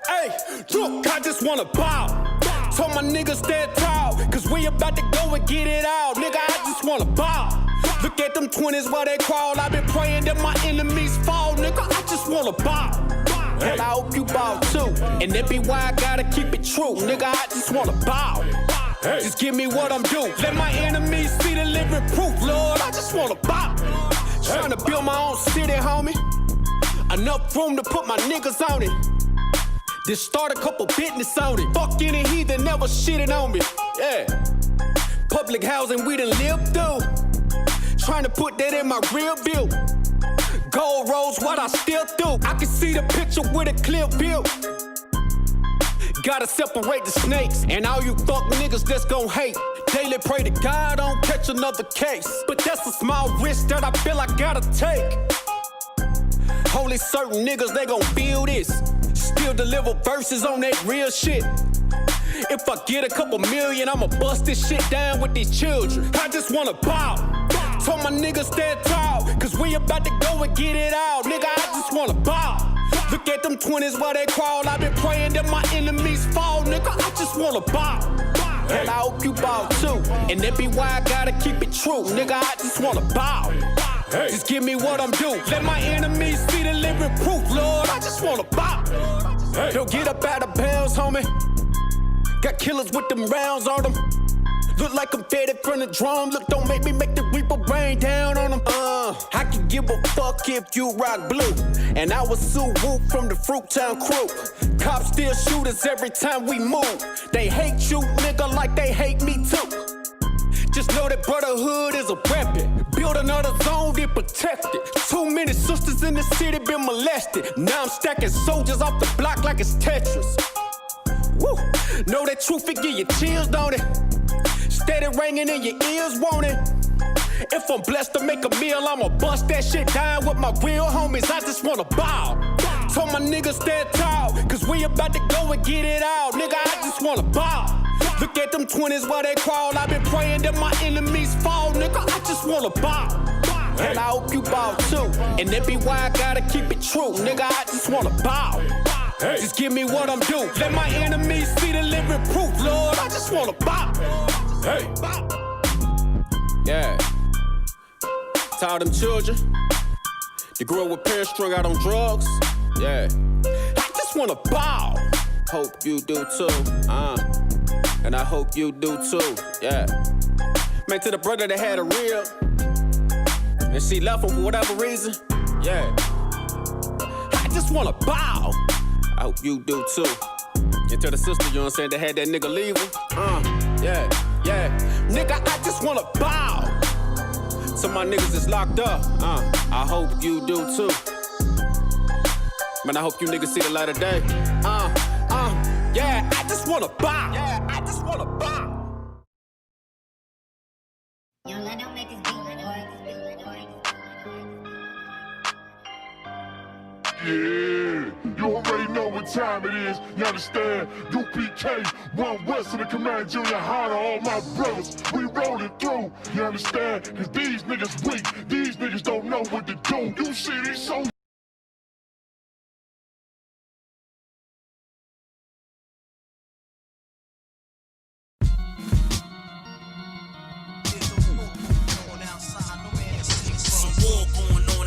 Hey, look, I just wanna bow. Told my niggas stand tall, cause we about to go and get it out. Nigga, I just wanna bow. Look at them 20s while they crawl. I've been praying that my enemies fall. Nigga, I just wanna bow. And I hope you bow too. And that be why I gotta keep it true. Nigga, I just wanna bow. Just give me what I'm due. Let my enemies see the living proof, Lord. I just wanna bow. Trying to build my own city, homie. Enough room to put my niggas on it. Just start a couple business on it. Fuck any heathen never shitted on me. Yeah. Public housing we done lived through. Trying to put that in my rear view. Gold roads, what I still do. I can see the picture with a clear view. Gotta separate the snakes. And all you fuck niggas that's gon' hate. Daily pray to God don't catch another case. But that's a small risk that I feel I gotta take. Only certain niggas, they gon' feel this. Still deliver verses on that real shit. If I get a couple million, I'ma bust this shit down with these children. I just wanna bow. Told my niggas stand tall, cause we about to go and get it out. Nigga, I just wanna bow. Look at them 20s while they crawl. I've been praying that my enemies fall. Nigga, I just wanna bow. And I hope you bow too. And that be why I gotta keep it true. Nigga, I just wanna bow. Just give me what I'm due. Let my enemies see the living proof, Lord. I just wanna bow. Don't get up out of bounds, homie. Got killers with them rounds on them. Look like I'm fed from the drum. Look, don't make me make the reaper rain down on them. I can give a fuck if you rock blue. And I was Sue Whoop from the Fruittown crew. Cops still shoot us every time we move. They hate you, nigga, like they hate me too. Just know that brotherhood is a weapon. Build another zone, get protected. Too many sisters in the city been molested. Now I'm stacking soldiers off the block like it's Tetris. Woo. Know that truth, it give you chills, don't it? Steady ringing in your ears, won't it? If I'm blessed to make a meal, I'ma bust that shit down with my real homies. I just wanna bow. Told my niggas stand tall, cause we about to go and get it out. Nigga, I just wanna bow. Look at them 20s while they crawl. I've been praying that my enemies fall. Nigga, I just wanna bow. And I hope you bow too. And that be why I gotta keep it true. Nigga, I just wanna bow. Just give me what I'm due. Let my enemies see the living proof, Lord. I just wanna bow. Yeah. To all them children that grew up with parents strung out on drugs. Yeah. I just wanna bow. Hope you do too. And I hope you do too. Yeah. Man, to the brother that had a real and she left him for whatever reason. Yeah. I just wanna bow. I hope you do too. And to the sister, you know what I'm saying, that had that nigga leave him. Yeah. Nigga, I just wanna bow. To my niggas that's locked up. I hope you do too. Man, I hope you niggas see the light of day. Yeah, I just wanna bow. Yeah, I just wanna bow. Young, I don't make this beat. Yeah, you already know what time it is, you understand? UPK, One West of the Command Junior High to all my brothers, we rollin' through, you understand? Cause these niggas weak, these niggas don't know what to do. You see these soldiers.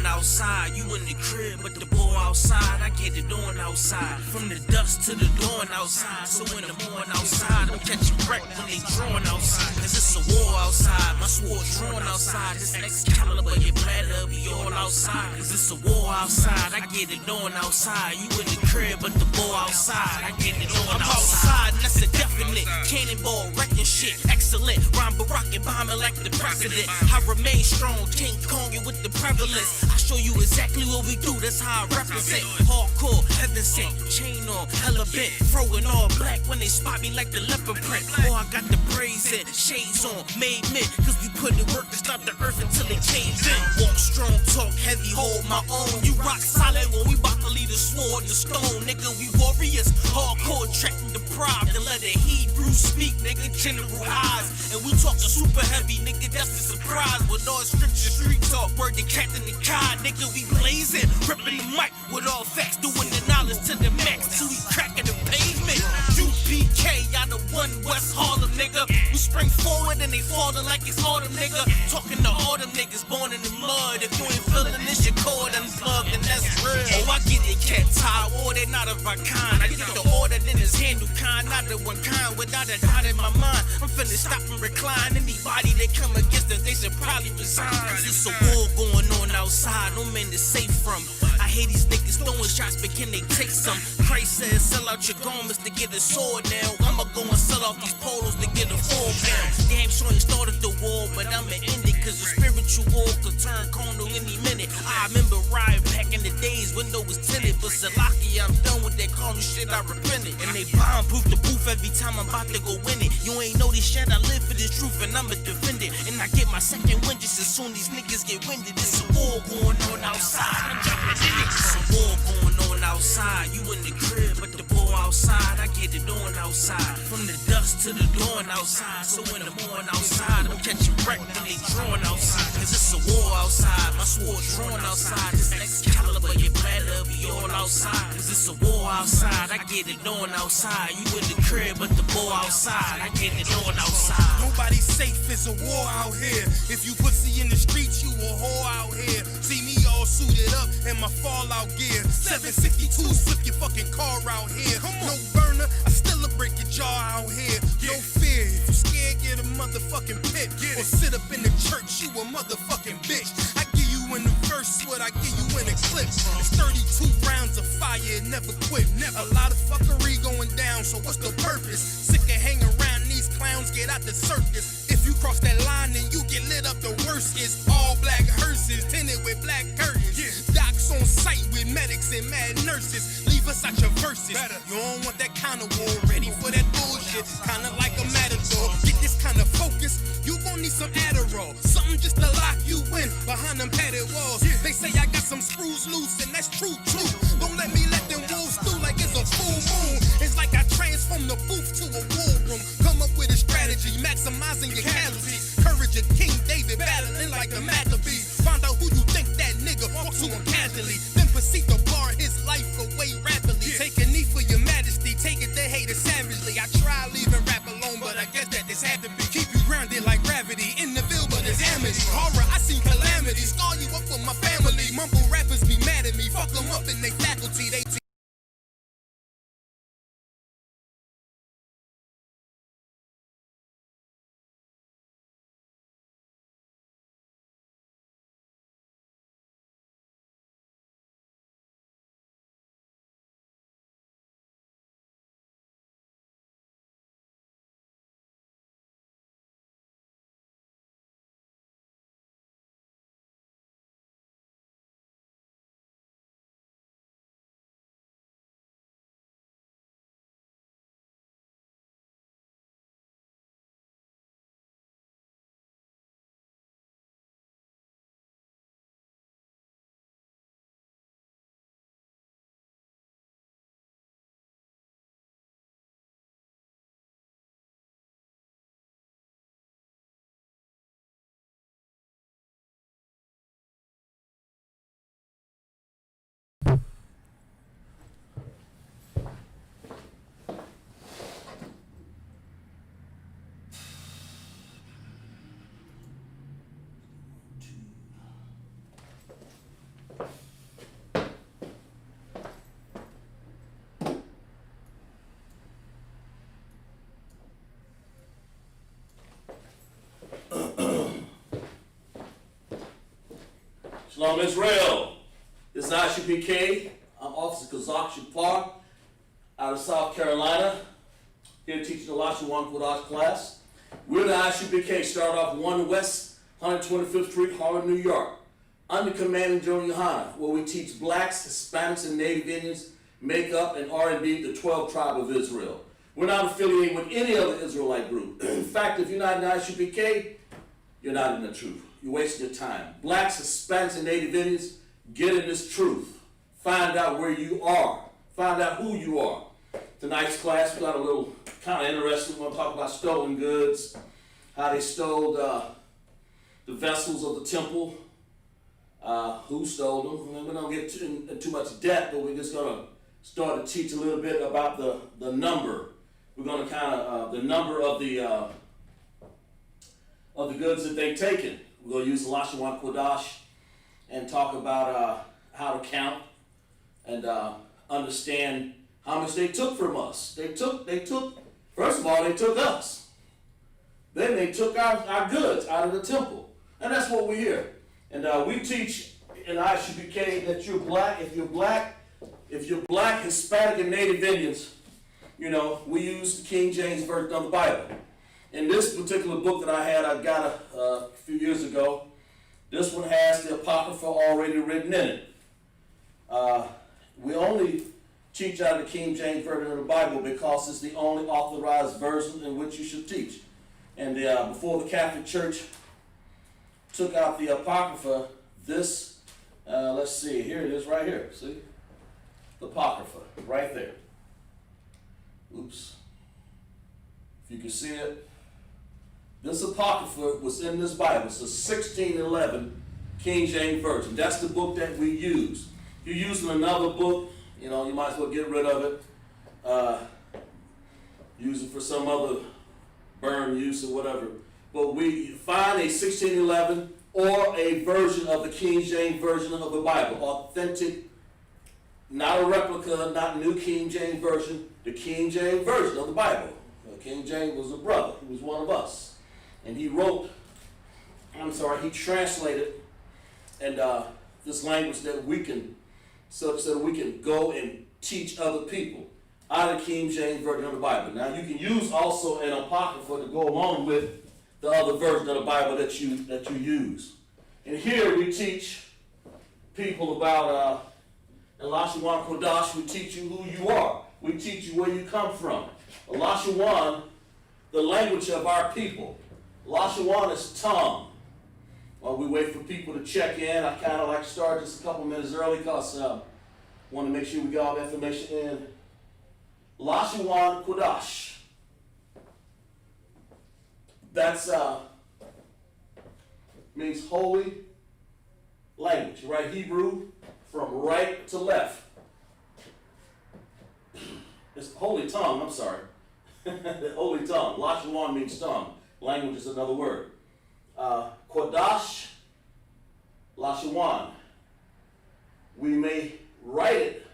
Outside, you in the crib, but the boy outside, I get it on outside. From the dust to the dawn outside, so in the morning outside, I'm catching wreck when they drawing outside. Cause it's a war outside, my sword drawn outside. This Excalibur, your bladder be all outside. Cause it's a war outside, I get it on outside. You in the crib, but the boy outside, I get it on outside. And that's a definite, cannonball wrecking shit, excellent. Rhyme Barack and bombing like the president. I remain strong, King Kong with the prevalence. I show you exactly what we do, that's how I represent. Hardcore, heaven sent, chain on, hella bent. Throwing all black when they spot me like the leopard print. Oh, I got the braids in, shades on, made men. Cause we put in work to stop the earth until it caves in. Walk strong, talk heavy, hold my own. You rock solid when we bout to leave the sword and stone. Nigga, we warriors, hardcore, tracking the pride. And let the Hebrew speak, nigga, general eyes. And we talking super heavy, nigga, that's the surprise. With all scripture, street talk, word to Captain the Kai. Nigga, we blazing, ripping the mic with all facts, doing the knowledge to the max. Till we spring forward and they falling like it's autumn, nigga. Talking to all them niggas born in the mud. If you ain't feeling this, your cord unplugged, and that's real. Oh, I get it, cat tie, war, they not of our kind. I get the order, then it's handle kind, not the one kind. Without a doubt in my mind, I'm finna stop and recline. Anybody that come against us, they should probably resign. Cause it's a war going on outside, no man is safe from. I hear these niggas throwing shots, but can they take some? Christ says, sell out your garments to get a sword now. I'ma go and sell off these polos to get a 4 pound. Damn sure ain't started the war, but I'ma end it. Cause the spiritual war could turn carnal any minute. I remember riding back in the days, window was tinted. But Salaki, I'm done with that carnal shit, I repented. And they bomb-proof the booth every time I'm about to go in it. You ain't know this shit, I live for this truth and I'ma defend it. And I get my second wind just as soon these niggas get winded. It's a war going on outside, I'm jumping in it. It's a war going on outside, you in the crib, but the ball outside, I get it on outside. From the dust to the dawn outside, so in the morning outside, I'm catching wreck when they drawn outside. Cause it's a war outside, my sword drawn outside. This Excalibur, you better be all outside. Cause it's a war outside, I get it on outside. You in the crib, but the ball outside, I get it on outside. Nobody's safe, it's a war out here. If you pussy in the streets, you a whore out here. See me all suited up in my fallout gear. 762, flip your fucking car out here. No burner, I still break your jaw out here. No fear, if you scared, get a motherfucking pit. Or sit up in the church, you a motherfucking bitch. I give you in the verse what I give you in a clip. It's 32 rounds of fire, it never quit. A lot of fuckery going down, so what's the purpose? Sick of hanging around these clowns, get out the circus. If you cross that line, then you get lit up. The worst is all black hearses, tinted with black curtains. Docs on site with medics and mad nurses. Leave us out your verses. You don't want that kind of war, ready for that bullshit. Kinda like a matador. Get this kind of focus, you gon' need some Adderall. Something just to lock you in behind them padded walls. They say I got some screws loose, and that's true too. Don't let me let them wolves through like it's a full moon. It's like I transform the booth to a war room. Come up with a strategy, maximizing your casualties. Courage of King David, battling like the Maccabees. Find out who you think that nigga, walk to him casually. Then proceed to bar his life away rapidly. Take a knee for your majesty, take it they hate it savagely. I try leaving rap alone, but I guess that this had to be. Keep you grounded like gravity, in the ville, but it's amity. Horror, I seen calamity, scar you up for my family. Mumble rappers be mad at me, fuck them up in they faculty. They Shalom Israel. This is ISUPK. I'm Officer Kazak Shapar out of South Carolina. Here teaching the LASHAWAN QADASAH class. We're the ISUPK, start off 1 West 125th Street, Harlem, New York. Under Commanding General Yohana, where we teach blacks, Hispanics, and Native Indians, makeup, and R&B, the 12 tribe of Israel. We're not affiliated with any other Israelite group. In fact, if you're not in the ISUPK, you're not in the truth. You're wasting your time. Blacks, Hispanics, and Native Indians, get in this truth. Find out where you are. Find out who you are. Tonight's class, we got a little kind of interesting. We're going to talk about stolen goods, how they stole the vessels of the temple, who stole them. We don't get in too much depth, but we're just going to start to teach a little bit about the number. We're going to kind of, the number of the of the goods that they've taken. We're going to use the LASHAWAN QADASAH and talk about how to count and understand how much they took from us. They took, first of all, they took us. Then they took our goods out of the temple. And that's what we hear. And we teach in ISUPK that you're black. If you're black, Hispanic, and Native Indians, you know, we use the King James Version of the Bible. In this particular book that I got a few years ago, this one has the Apocrypha already written in it. We only teach out of the King James Version of the Bible because it's the only authorized version in which you should teach. And before the Catholic Church took out the Apocrypha, this, let's see, here it is right here, see? The Apocrypha, right there. Oops. If you can see it. This Apocrypha was in this Bible. It's a 1611 King James Version. That's the book that we use. If you're using another book, you know, you might as well get rid of it. Use it for some other burn use or whatever. But we find a 1611 or a version of the King James Version of the Bible. Authentic, not a replica, not New King James Version, the King James Version of the Bible. King James was a brother. He was one of us. And he he translated and this language that we can, so that we can go and teach other people out of the King James Version of the Bible. Now you can use also an Apocrypha to go along with the other version of the Bible that you use. And here we teach people about LASHAWAN QADASAH. We teach you who you are. We teach you where you come from. LASHAWAN, the language of our people. LASHAWAN is tongue. While we wait for people to check in, I kind of like to start just a couple minutes early because I want to make sure we get all the information in. LASHAWAN QADASAH. That's means holy language. You write Hebrew from right to left. It's holy tongue, I'm sorry. Holy tongue. LASHAWAN means tongue. Language is another word. QADASAH, LASHAWAN. We may write it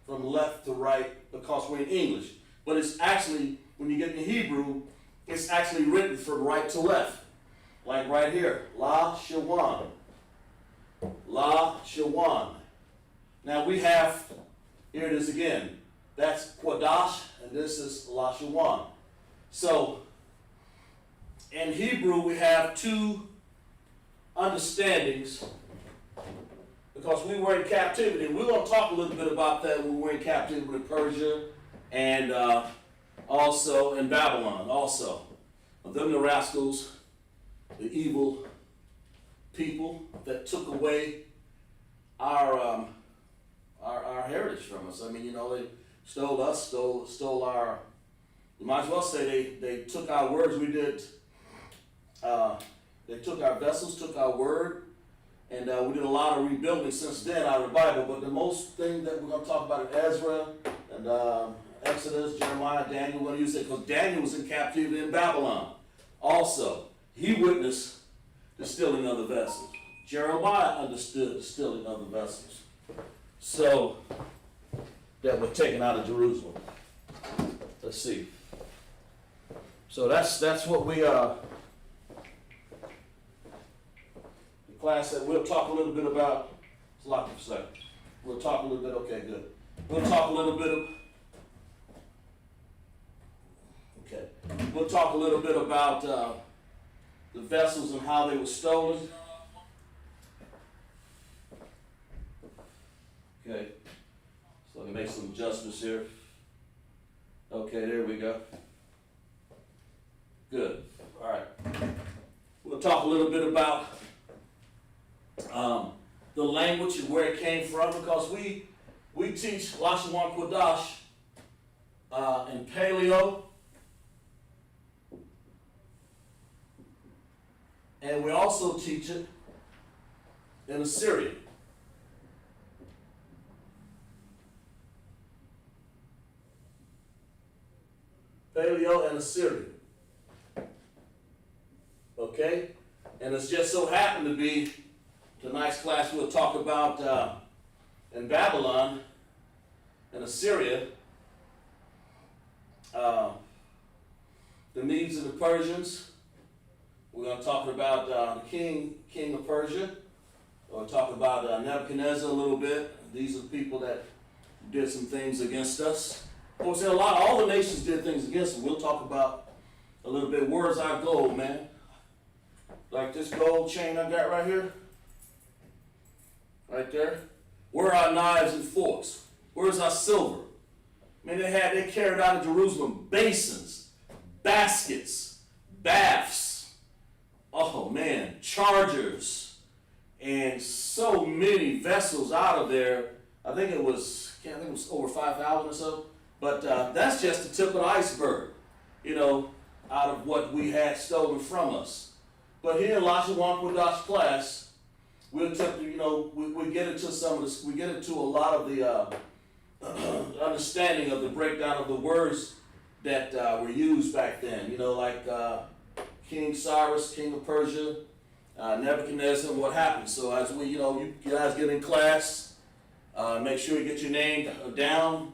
from left to right because we're in English. But it's actually, when you get in Hebrew, it's actually written from right to left. Like right here, LASHAWAN. LASHAWAN. Now we have, here it is again. That's QADASAH, and this is LASHAWAN. So, in Hebrew, we have two understandings because we were in captivity. We're going to talk a little bit about that when we were in captivity in Persia and also in Babylon also. Them the rascals, the evil people that took away our heritage from us. I mean, you know, they stole us, stole our, you might as well say they took our words. We did, they took our vessels, took our word, and we did a lot of rebuilding since then out of the Bible. But the most thing that we're going to talk about is Ezra and Exodus, Jeremiah, Daniel, what do you say? Because Daniel was in captivity in Babylon. Also, he witnessed the stealing of the vessels. Jeremiah understood the stealing of the vessels. So, that were taken out of Jerusalem. Let's see. So that's what we the class that we'll talk a little bit about. It's locked for a second. We'll talk a little bit. Okay, good. We'll talk a little bit of. Okay. We'll talk a little bit about the vessels and how they were stolen. Okay. So let me make some adjustments here. Okay, there we go. Good. All right. We'll talk a little bit about the language and where it came from because we teach LASHAWAN QADASAH in Paleo. And we also teach it in Assyrian. Paleo and Assyrian. Okay? And it's just so happened to be tonight's class we'll talk about in Babylon and Assyria, the Medes and the Persians. We're going to talk about the king of Persia. We'll talk about Nebuchadnezzar a little bit. These are the people that did some things against us. Of course, all the nations did things against us. We'll talk about a little bit. Where's our gold, man? Like this gold chain I got right here. Right there. Where are our knives and forks? Where's our silver? I mean, they carried out of Jerusalem basins, baskets, baths, oh man, chargers, and so many vessels out of there. I think it was over 5,000 or so. But that's just the tip of the iceberg, out of what we had stolen from us. But here in LASHAWAN QADASAH class, we'll attempt to, we get into some of this, we get into a lot of the understanding of the breakdown of the words that were used back then, like King Cyrus, King of Persia, Nebuchadnezzar, and what happened. So as we, you guys get in class, make sure you get your name down.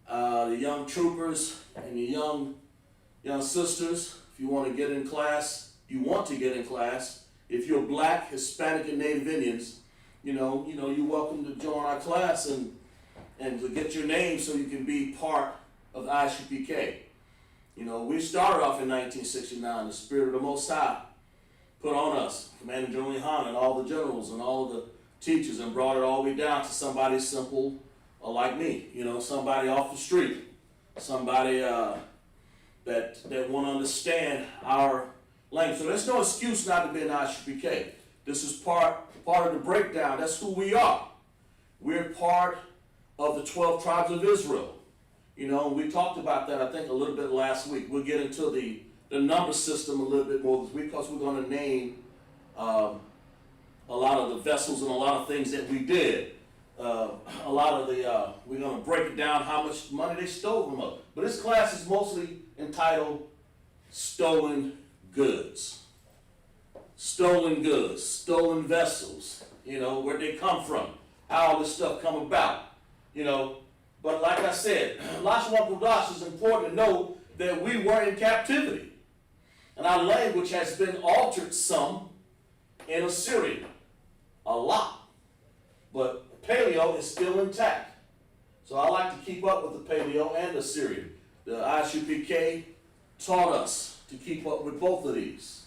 The young troopers and the young sisters, if you want to get in class, if you're Black, Hispanic, and Native Indians, you're welcome to join our class and to get your name so you can be part of the ISUPK. We started off in 1969. The Spirit of the Most High put on us, Commander General Han and all the generals and all of the teachers, and brought it all the way down to somebody simple like me, somebody off the street, somebody that want to understand our language. So there's no excuse not to be an ISUPK. This is part of the breakdown. That's who we are. We're part of the 12 tribes of Israel. We talked about that, I think, a little bit last week. We'll get into the number system a little bit more this week because we're going to name a lot of the vessels and a lot of things that we did. A lot of we're going to break it down how much money they stole from us. But this class is mostly entitled Stolen Goods. Stolen goods, stolen vessels, where they come from, how all this stuff come about, But like I said, LASHAWAN QADASAH is important to know that we were in captivity. And our language has been altered some in Assyria. A lot. But Paleo is still intact. So I like to keep up with the Paleo and the Assyrian. The ISUPK taught us to keep up with both of these.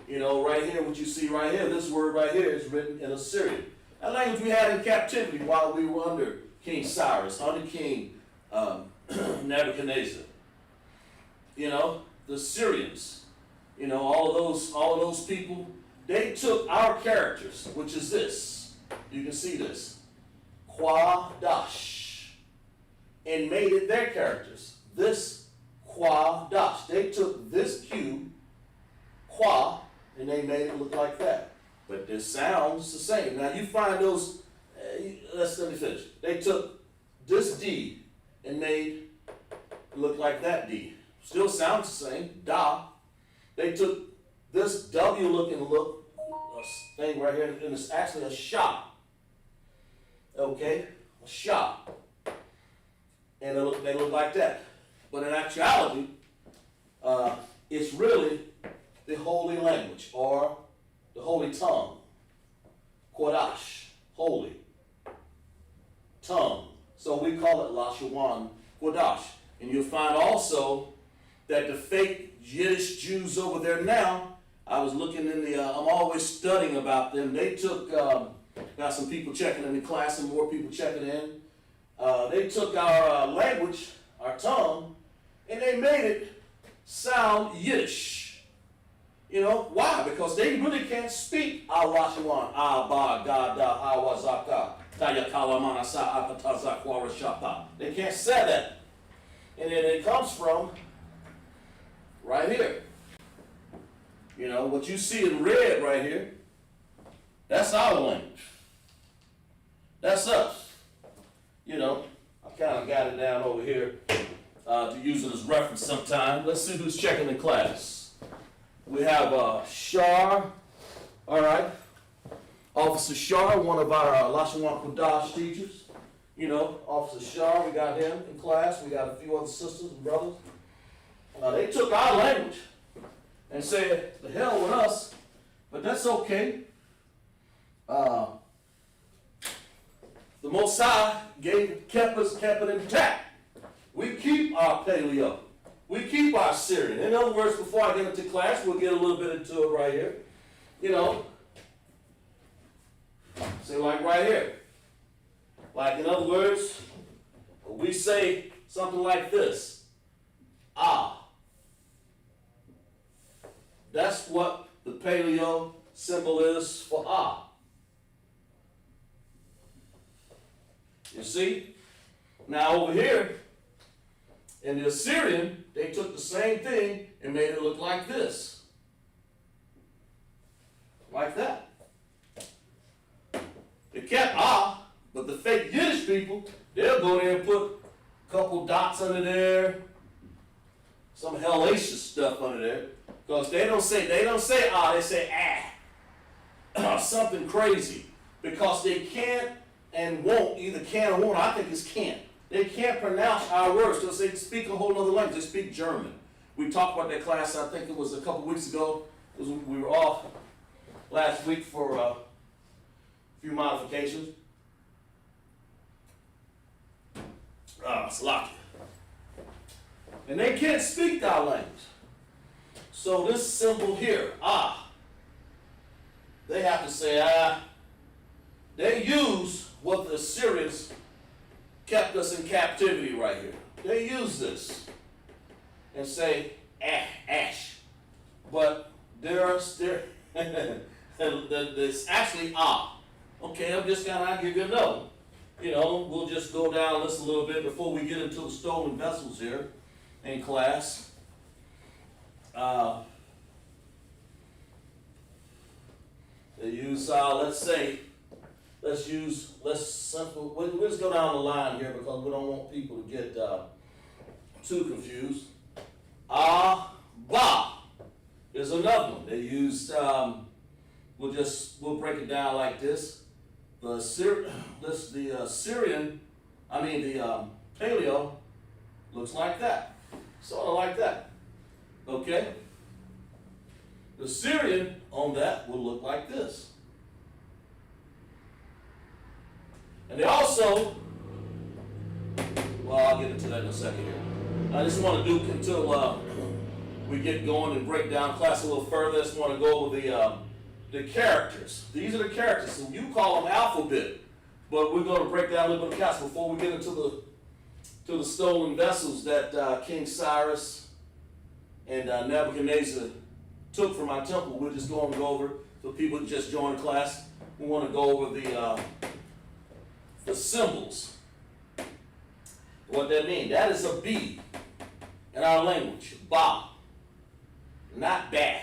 Right here, what you see right here, this word right here is written in Assyrian. That language we had in captivity while we were under King Cyrus, under King Nebuchadnezzar. The Syrians, all of those people, they took our characters, which is this. You can see this. QADASAH. And made it their characters. This QADASAH. They took this Q, Qua, and they made it look like that. But the sound's the same. Now you find those, let me finish. They took this D and made it look like that D. Still sounds the same, da. They took this W looking thing right here, and it's actually a shop. Okay, a shop. And they look like that. But in actuality, it's really the holy language, or the holy tongue. QADASH, holy tongue. So we call it LASHAWAN QADASAH. And you'll find also that the fake Yiddish Jews over there now, I was looking in I'm always studying about them. They took, got some people checking in the class and more people checking in. They took our language, our tongue, and they made it sound Yiddish. Why? Because they really can't speak LASHAWAN, Ba, Ga, Da, Hawa, Zaka, Taya, Kalamana, Sa, Akata, Zakwara, Shapa. They can't say that. And then it comes from right here. What you see in red right here, that's our language. That's us. I kind of got it down over here to use it as reference sometime. Let's see who's checking in class. We have Shar, All right. Officer Shar, one of our LASHAWAN QADASAH teachers. You know, Officer Shar, we got him in class. We got a few other sisters and brothers. They took our language and said, the hell with us, but that's okay. The Most High kept it intact. We keep our paleo. We keep our Syrian. In other words, before I get into class, we'll get a little bit into it right here. You know, say like right here. Like in other words, we say something like this. Ah. That's what the paleo symbol is for ah. You see? Now over here, in the Assyrian, they took the same thing and made it look like this. Like that. They kept ah, but the fake Yiddish people, they'll go there and put a couple dots under there, some hellacious stuff under there. Because they don't say ah, they say ah. Something crazy. Because they can't and won't, either can or won't, I think it's can't. They can't pronounce our words, so they speak a whole other language. They speak German. We talked about that class, I think it was a couple weeks ago. We were off last week for a few modifications. Slocky. And they can't speak our language. So this symbol here, ah, they have to say ah. They use what the Assyrians kept us in captivity right here. They use this and say ash. But there's actually ah. Okay, I'm just gonna give you a note. You know, we'll just go down this a little bit before we get into the stolen vessels here in class. They use we'll just go down the line here because we don't want people to get too confused. Ba is another one. They used, we'll break it down like this. The paleo looks like that. Sort of like that. Okay? The Syrian on that will look like this. And they also, well, I'll get into that in a second here. I just want to do until we get going and break down class a little further. I just want to go over the characters. These are the characters. So you call them alphabet, but we're going to break down a little bit of class before we get into the stolen vessels that King Cyrus and Nebuchadnezzar took from our temple. We're just going to go over, so people just join the class. We want to go over the symbols. What that means? That is a B in our language. Ba. Not ba.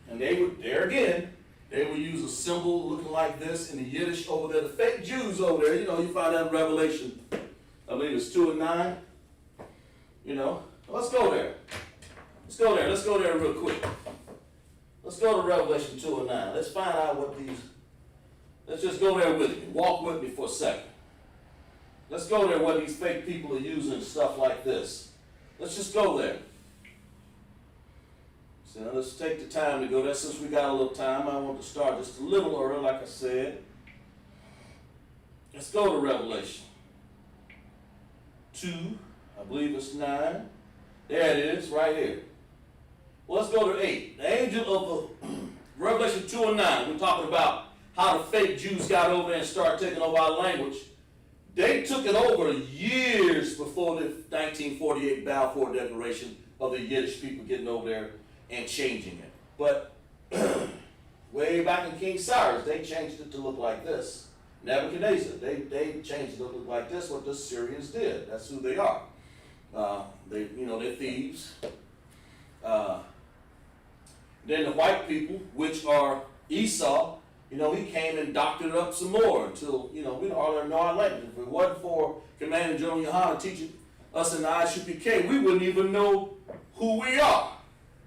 And they would use a symbol looking like this in the Yiddish over there. The fake Jews over there, you know, you find that in Revelation. I believe it's 2 and 9. You know, let's go there. Let's go there real quick. Let's go to Revelation 2 and 9. Let's find out let's just go there with me. Walk with me for a second. Let's go there what these fake people are using stuff like this. Let's just go there. So now let's take the time to go there. Since we got a little time, I want to start just a little early, like I said. Let's go to Revelation 2, I believe it's 9. There it is, right here. Well, let's go to 8. The angel of Revelation 2 and 9. We're talking about how the fake Jews got over there and started taking over our language. They took it over years before the 1948 Balfour Declaration of the Yiddish people getting over there and changing it. But way back in King Cyrus, they changed it to look like this. Nebuchadnezzar, they changed it to look like this, what the Syrians did. That's who they are. They're thieves. Then the white people, which are Esau, he came and doctored it up some more until, we don't hardly know our language. If it wasn't for Commander General Yohana teaching us in the ISUPK, we wouldn't even know who we are.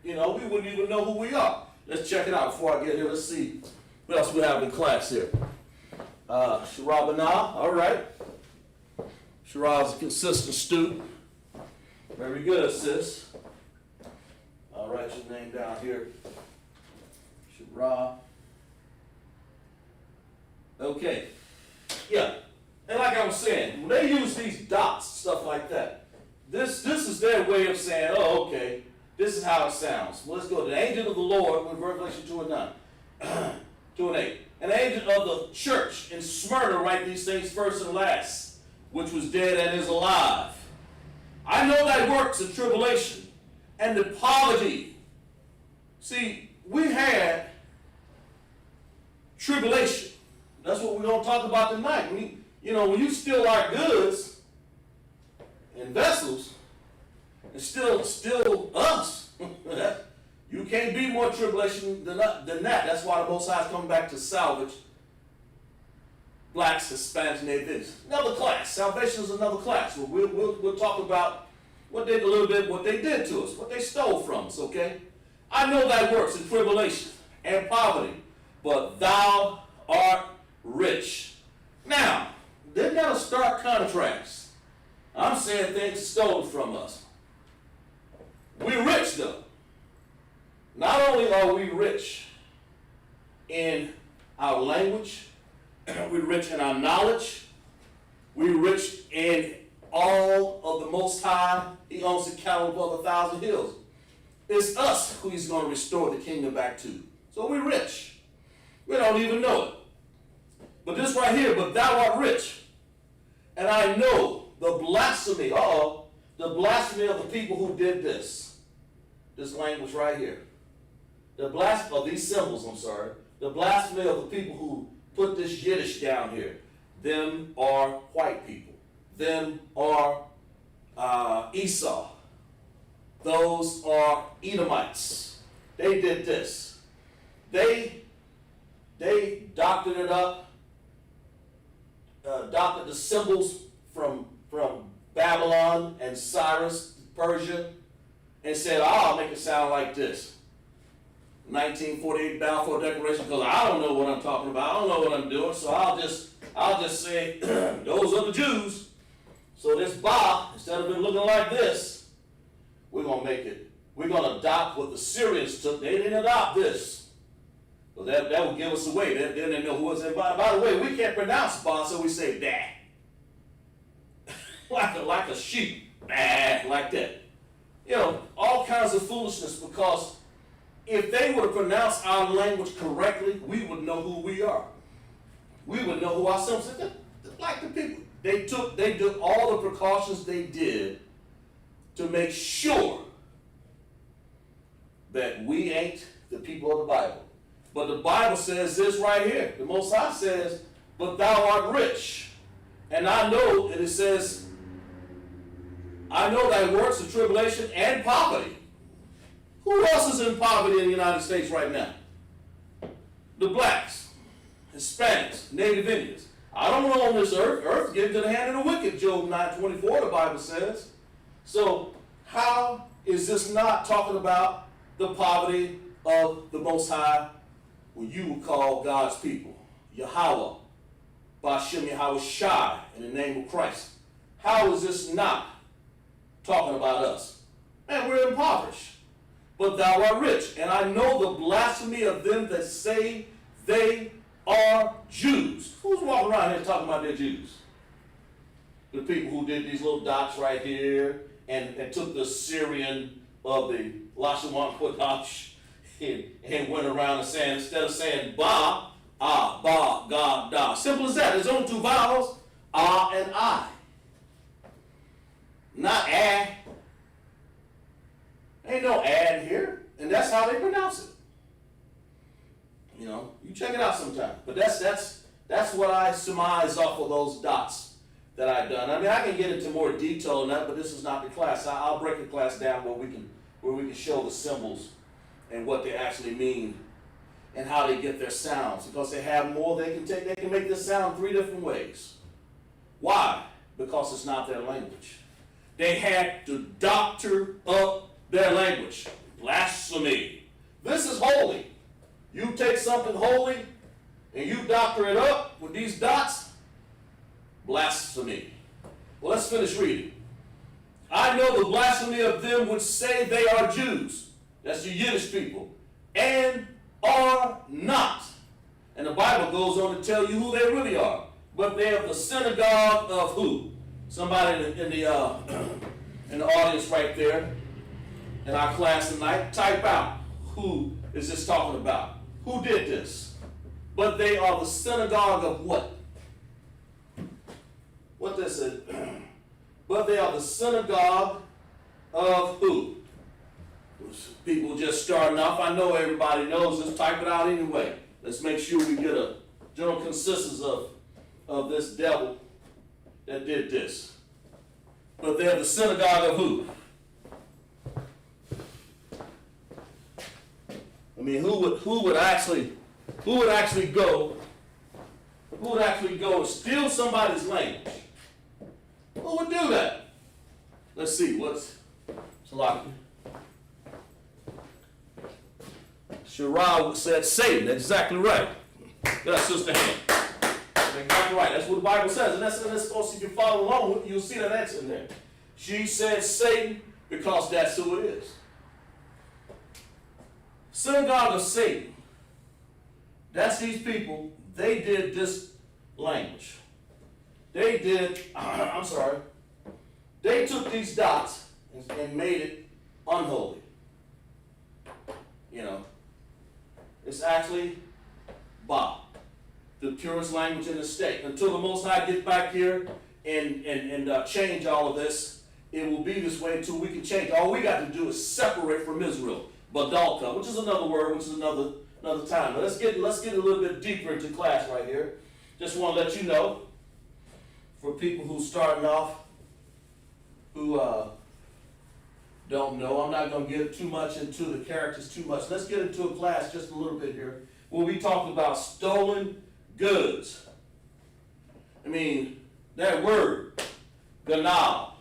We wouldn't even know who we are. Let's check it out before I get here. Let's see What else we have in class here? Sharabana, all right. Sharab's a consistent student. Very good, sis. I'll write your name down here. Sharab. Okay. Yeah. And like I was saying, when they use these dots, stuff like that, this is their way of saying, oh, okay, this is how it sounds. Well, let's go to the angel of the Lord with Revelation 2 and 9. 2 and 8. An angel of the church in Smyrna write these things first and last, which was dead and is alive. I know thy works and tribulation and the poverty. See, we had tribulation. That's what we're going to talk about tonight. When you steal our goods and vessels and still us, you can't be more tribulation than that. That's why the Most High is coming back to salvage blacks, Hispanics, and natives. Another class. Salvation is another class. We'll talk about what they did to us, what they stole from us, okay? I know thy works in tribulation and poverty, but thou art rich. Now, they've got a stark contrast. I'm saying things stolen from us. We're rich, though. Not only are we rich in our language, we're rich in our knowledge, we're rich in all of the Most High. He owns the cattle above 1,000 hills. It's us who he's going to restore the kingdom back to. So we're rich. We don't even know it. But this right here, but thou art rich. And I know the blasphemy, the blasphemy of the people who did this. This language right here. The blasphemy of these symbols, the blasphemy of the people who put this Yiddish down here. Them are white people. Them are Esau. Those are Edomites. They did this. They doctored it up, doctored the symbols from Babylon and Cyrus, Persia, and said, I'll make it sound like this. 1948 Balfour Declaration, because I don't know what I'm talking about. I don't know what I'm doing, so I'll just say, those are the Jews. So this Ba, instead of it looking like this, we're going to make it. We're going to adopt what the Syrians took. They didn't adopt this. So that would give us away. Then they know who was in. By the way, we can't pronounce Ba, so we say bah. like a sheep. Bah, like that. All kinds of foolishness, because if they were to pronounce our language correctly, we would know who we are. We would know who our symbols are. Like the people. They did all the precautions they did to make sure that we ain't the people of the Bible. But the Bible says this right here. The Most High says, but thou art rich. And I know that it says, I know thy works of tribulation and poverty. Who else is in poverty in the United States right now? The blacks, Hispanics, Native Indians. I don't know on this earth. Earth given to the hand of the wicked, Job 9:24, the Bible says. So how is this not talking about the poverty of the Most High, what you would call God's people? Yahweh, Bashem Yahweh Shai, in the name of Christ. How is this not talking about us? Man, we're impoverished. But thou art rich, and I know the blasphemy of them that say they are Jews. Who's walking around here talking about they're Jews? The people who did these little dots right here and took the Syrian of the LASHAWAN Kodash and went around and saying, instead of saying Ba, Ah, Ba, Ga, Da. Simple as that. There's only two vowels, Ah and I. Not Ah. Ain't no ad here, and that's how they pronounce it. You check it out sometime. But that's what I surmise off of those dots that I've done. I mean, I can get into more detail on that, but this is not the class. I'll break the class down where we can show the symbols and what they actually mean and how they get their sounds. Because they have more they can take. They can make this sound 3 different ways. Why? Because it's not their language. They had to doctor up their language. Blasphemy. This is holy. You take something holy and you doctor it up with these dots, blasphemy. Well, let's finish reading. I know the blasphemy of them which say they are Jews. That's the Yiddish people. And are not. And the Bible goes on to tell you who they really are. But they are the synagogue of who? Somebody in the audience right there in our class tonight, type out who is this talking about. Who did this? But they are the synagogue of what? What does it? But they are the synagogue of who? People just starting off. I know everybody knows this. Type it out anyway. Let's make sure we get a general consensus of this devil that did this. But they're the synagogue of who? I mean, who would actually go and steal somebody's language? Who would do that? Let's see, what's Salaki? Shirah said Satan. That's exactly right. That's Sister Hand. That's exactly right. That's what the Bible says. And that's supposed to, if you follow along, you'll see that answer in there. She said Satan because that's who it is. Synagogue of Satan. That's these people. They did this language. They took these dots and made it unholy. You know, it's actually Ba, the purest language in the state. Until the Most High gets back here and change all of this, it will be this way until we can change. All we got to do is separate from Israel. Badalka, which is another word, which is another time. But let's get a little bit deeper into class right here. Just want to let you know, for people who starting off, who don't know, I'm not going to get too much into the characters too much. Let's get into a class just a little bit here. We'll be talking about stolen goods. I mean, that word, ganal,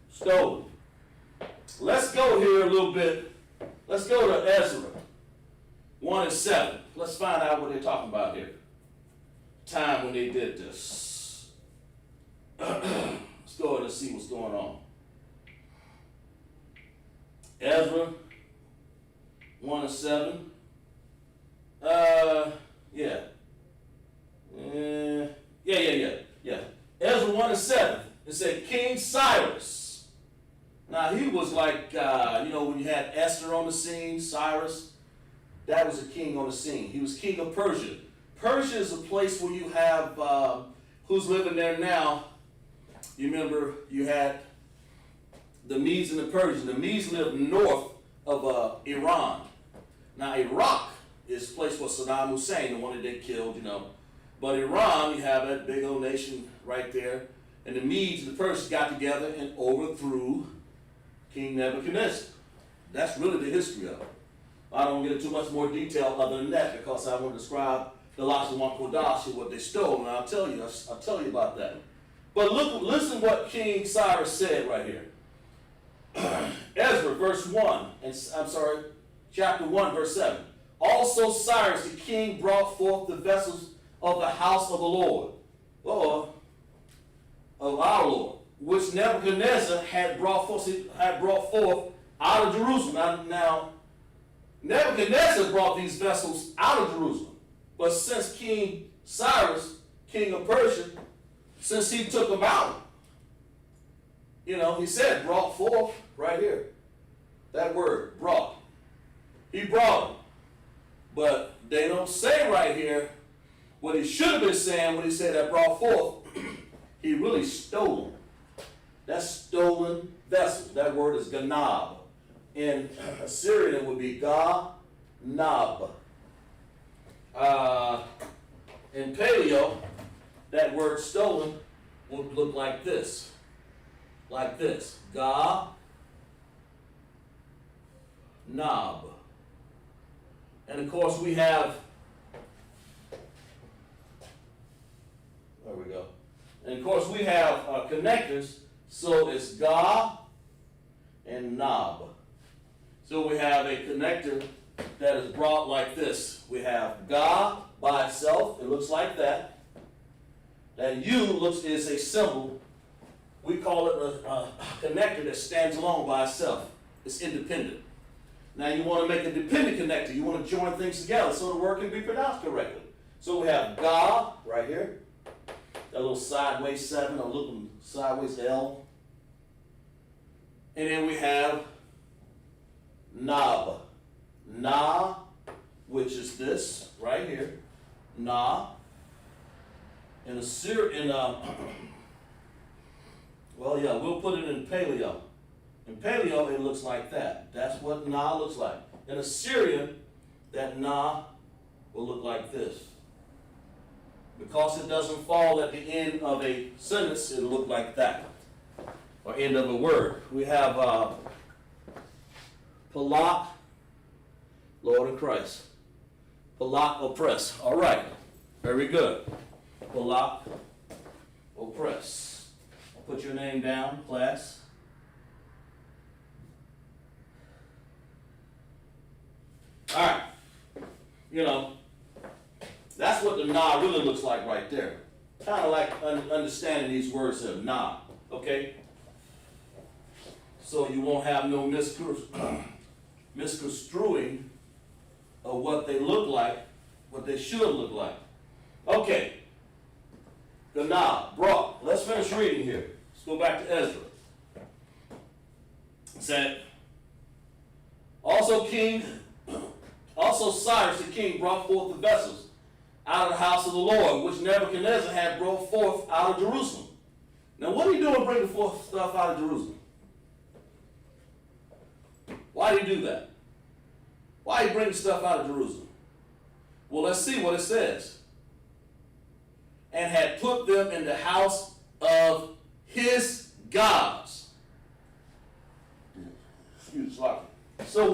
stolen. Let's go here a little bit. Let's go to Ezra 1:7. Let's find out what they're talking about here. Time when they did this. Let's go ahead and see what's going on. Ezra 1:7. Yeah. Ezra 1:7. It said King Cyrus. Now he was like, when you had Esther on the scene, Cyrus, that was a king on the scene. He was king of Persia. Persia is a place where you have, who's living there now? You remember you had the Medes and the Persians. The Medes lived north of Iran. Now Iraq is a place where Saddam Hussein, the one that they killed, But Iran, you have that big old nation right there. And the Medes and the Persians got together and overthrew King Nebuchadnezzar. That's really the history of it. I don't get into too much more detail other than that because I want to describe the LASHAWAN QADASAH and what they stole, and I'll tell you about that. But listen what King Cyrus said right here. Ezra, chapter 1, verse 7. Also Cyrus the king brought forth the vessels of the house of the Lord, or of our Lord, which Nebuchadnezzar had brought forth out of Jerusalem. Now, Nebuchadnezzar brought these vessels out of Jerusalem. But since King Cyrus, king of Persia, since he took them out, he said brought forth right here. That word, brought. He brought them. But they don't say right here what he should have been saying when he said that brought forth. He really stole them. That's stolen vessel. That word is ganab. In Assyrian, it would be ga-nab. In Paleo, that word stolen would look like this. Like this. Ga-nab. And of course we have, there we go. And of course we have connectors, so it's ga and nab. So we have a connector that is brought like this. We have ga by itself, it looks like that. That U is a symbol. We call it a connector that stands alone by itself. It's independent. Now you want to make a dependent connector. You want to join things together so the word can be pronounced correctly. So we have God right here. That little sideways 7, or looking sideways L. And then we have Nab. Na, which is this right here. Na. In well, yeah, we'll put it in Paleo. In Paleo, it looks like that. That's what Na looks like. In Assyrian, that Na will look like this. Because it doesn't fall at the end of a sentence, it'll look like that. Or end of a word. We have Palak, Lord and Christ. Palak, oppress. All right. Very good. Palak, oppress. I'll put your name down, class. All right. You know, that's what the Na really looks like right there. Kind of like understanding these words here, Na. Okay? So you won't have no misconstruing of what they look like, what they should look like. Okay. Gana, brought. Let's finish reading here. Let's go back to Ezra. It said, also Cyrus the king brought forth the vessels out of the house of the Lord, which Nebuchadnezzar had brought forth out of Jerusalem. Now, what are you doing bringing forth stuff out of Jerusalem? Why do you do that? Why are you bringing stuff out of Jerusalem? Well, let's see what it says. And had put them in the house of his gods. Excuse me. So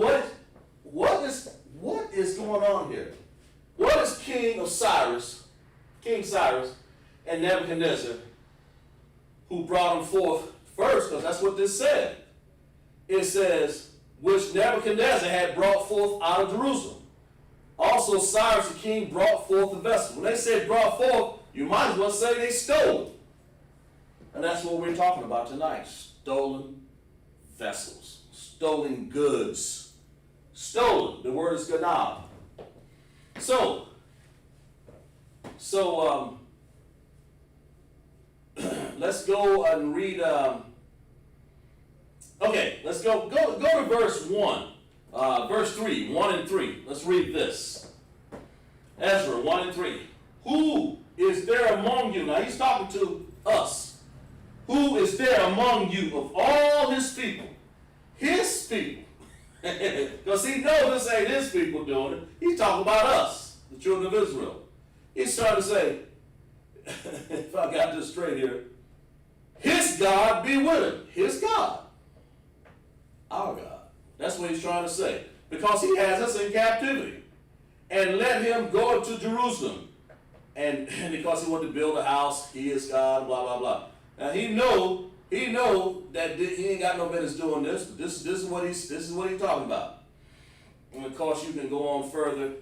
what is going on here? What is King Cyrus, and Nebuchadnezzar, who brought him forth first, because that's what this said. It says, which Nebuchadnezzar had brought forth out of Jerusalem. Also Cyrus the king brought forth the vessel. When they say brought forth, you might as well say they stole. And that's what we're talking about tonight. Stolen vessels. Stolen goods. Stolen. The word is ganab. So let's go and read. Okay, let's go to verse 1. Verse 3, 1 and 3. Let's read this. Ezra 1 and 3. Who is there among you? Now he's talking to us. Who is there among you of all his people? His people. Because he knows this ain't his people doing it. He's talking about us, the children of Israel. He's trying to say, if I got this straight here, his God be with him. His God. Our God. That's what he's trying to say. Because he has us in captivity. And let him go to Jerusalem. And because he wanted to build a house, he is God, blah, blah, blah. Now he know that he ain't got no business doing this, but this is what he's talking about. And of course you can go on further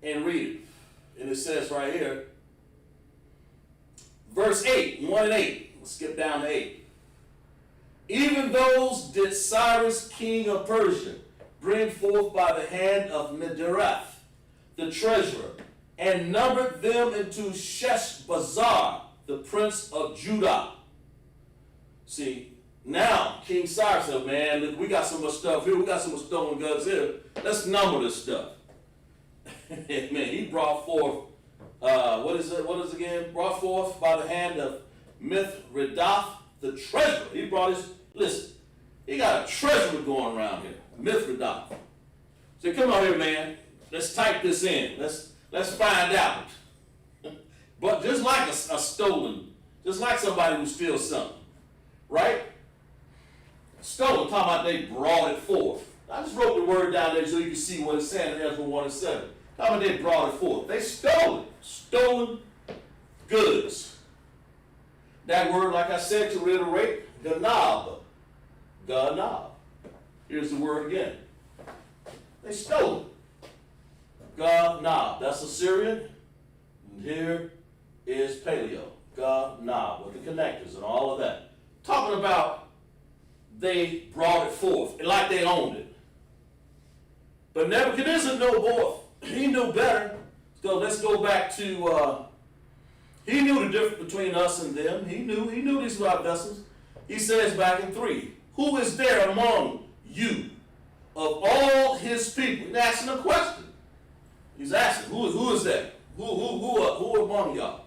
and read it. And it says right here, verse 8, 1 and 8. Let's skip down to 8. Even those did Cyrus king of Persia bring forth by the hand of Midrath, the treasurer, and numbered them into Sheshbazzar, the prince of Judah. See, now King Cyrus said, man, look, we got so much stuff here, we got so much stolen goods here, let's number this stuff. Man, he brought forth, what is it again? Brought forth by the hand of Mithredath, the treasurer. He brought his, listen, he got a treasurer going around here, Mithredath. So come on here, man, let's type this in, let's find out. But just like a stolen, just like somebody who steals something, right? Stolen, talking about they brought it forth. I just wrote the word down there so you can see what it's saying in Ezra 1 and 7. Talking about they brought it forth. They stole it. Stolen goods. That word, like I said, to reiterate, ganab. Ganab. Here's the word again. They stole it. Ganab. That's Assyrian. And here is Paleo. Ganab with the connectors and all of that. Talking about they brought it forth like they owned it. But Nebuchadnezzar knew both. He knew better. So let's go back to, he knew the difference between us and them. He knew these were our vessels. He says back in 3, who is there among you of all his people? He's asking a question. He's asking, who is that? Who among y'all?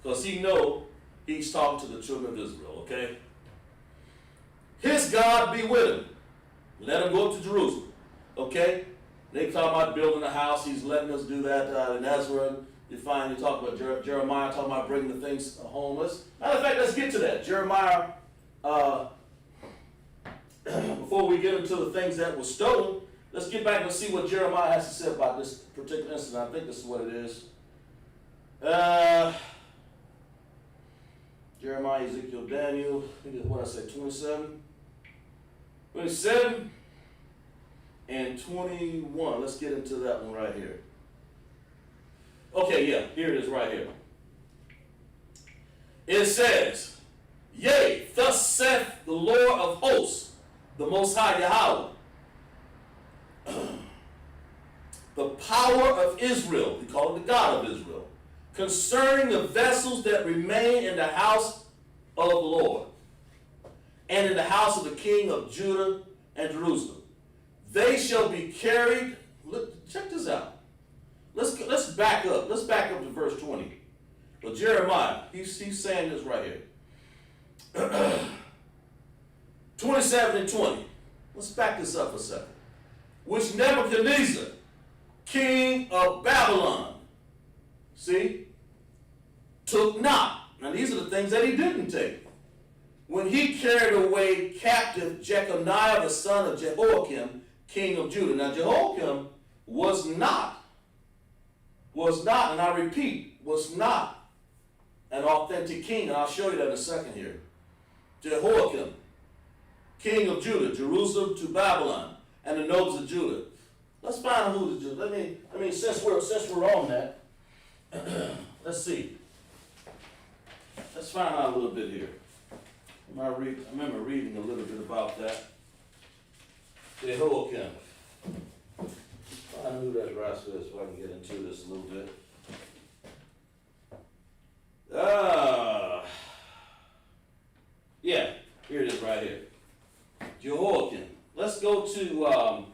Because he know he's talking to the children of Israel, okay? His God be with him. Let him go up to Jerusalem, okay? They talk about building a house. He's letting us do that in Ezra. You talk about Jeremiah talking about bringing the things homeless. Matter of fact, let's get to that. Jeremiah, before we get into the things that were stolen, let's get back and see what Jeremiah has to say about this particular incident. I think this is what it is. Jeremiah, Ezekiel, Daniel, what did I say, 27? 27 and 21. Let's get into that one right here. Okay, yeah, here it is right here. It says, yea, thus saith the Lord of hosts, the Most High Yahweh, the power of Israel, we call it the God of Israel, concerning the vessels that remain in the house of the Lord, and in the house of the king of Judah and Jerusalem. They shall be carried. Look, check this out. Let's back up. Let's back up to verse 20. Well, Jeremiah, he's saying this right here. 27 and 20. Let's back this up a second. Which Nebuchadnezzar, king of Babylon, see, took not. Now these are the things that he didn't take. When he carried away captive Jeconiah, the son of Jehoiakim, king of Judah. Now Jehoiakim was not, and I repeat, was not an authentic king. And I'll show you that in a second here. Jehoiakim, king of Judah, Jerusalem to Babylon, and the nobles of Judah. Let's find out who the Judah. I mean, since we're on that, let's see. Let's find out a little bit here. I remember reading a little bit about that. Jehoiakim. I knew that rascal is, so I can get into this a little bit. Yeah, here it is right here. Jehoiakim. Let's go to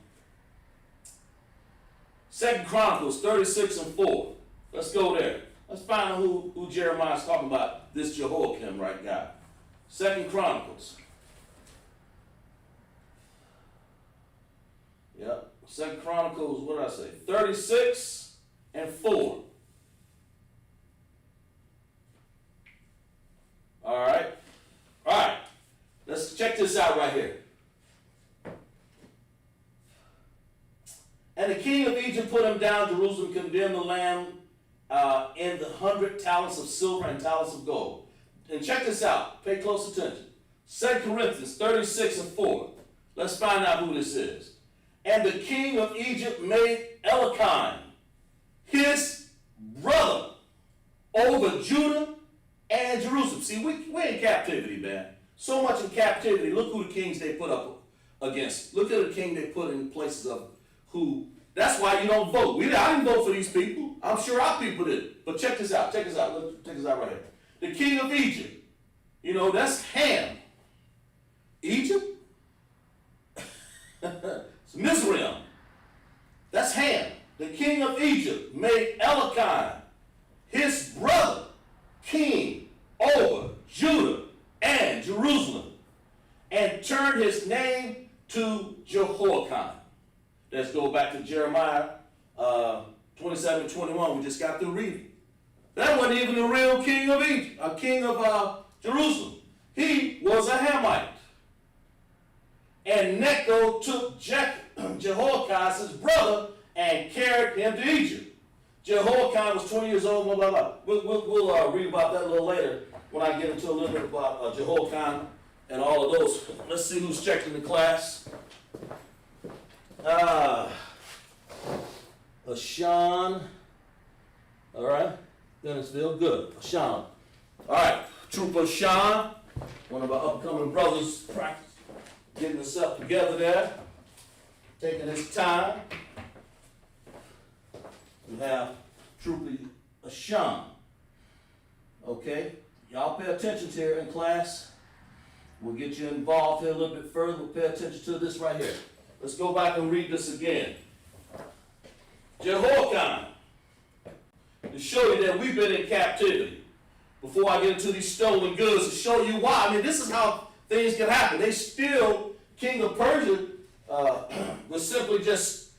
2 Chronicles 36 and 4. Let's go there. Let's find out who Jeremiah is talking about, this Jehoiakim right guy. 2 Chronicles. Yep. 2 Chronicles, what did I say? 36 and 4. All right. Let's check this out right here. And the king of Egypt put him down, Jerusalem, condemned the land in the 100 talents of silver and talents of gold. And check this out. Pay close attention. 2 Corinthians 36 and 4. Let's find out who this is. And the king of Egypt made Elikam, his brother, over Judah and Jerusalem. See, we're in captivity, man. So much in captivity. Look who the kings they put up against. Look at the king they put in places of who. That's why you don't vote. I didn't vote for these people. I'm sure our people did. But check this out. Check this out. Look, check this out right here. The king of Egypt. You know, that's Ham. Egypt? It's Mizraim. That's Ham. The king of Egypt made Elikam, his brother, king over Judah and Jerusalem, and turned his name to Jehoiakim. Let's go back to Jeremiah 27 and 21. We just got through reading. That wasn't even the real king of Egypt, a king of Jerusalem. He was a Hamite. And Necho took Jehoiakim, his brother, and carried him to Egypt. Jehoiakim was 20 years old, blah, blah, blah. We'll read about that a little later when I get into a little bit about Jehoiakim and all of those. Let's see who's checked in the class. Ashan. All right. Dennisville. Good. Ashan. All right. Trooper Ashan. One of our upcoming brothers practice getting himself together there. Taking his time. We have Trooper Ashan. Okay. Y'all pay attention to here in class. We'll get you involved here a little bit further. We'll pay attention to this right here. Let's go back and read this again. Jehoiakim, to show you that we've been in captivity. Before I get into these stolen goods, to show you why. I mean, this is how things can happen. They still, King of Persia was simply just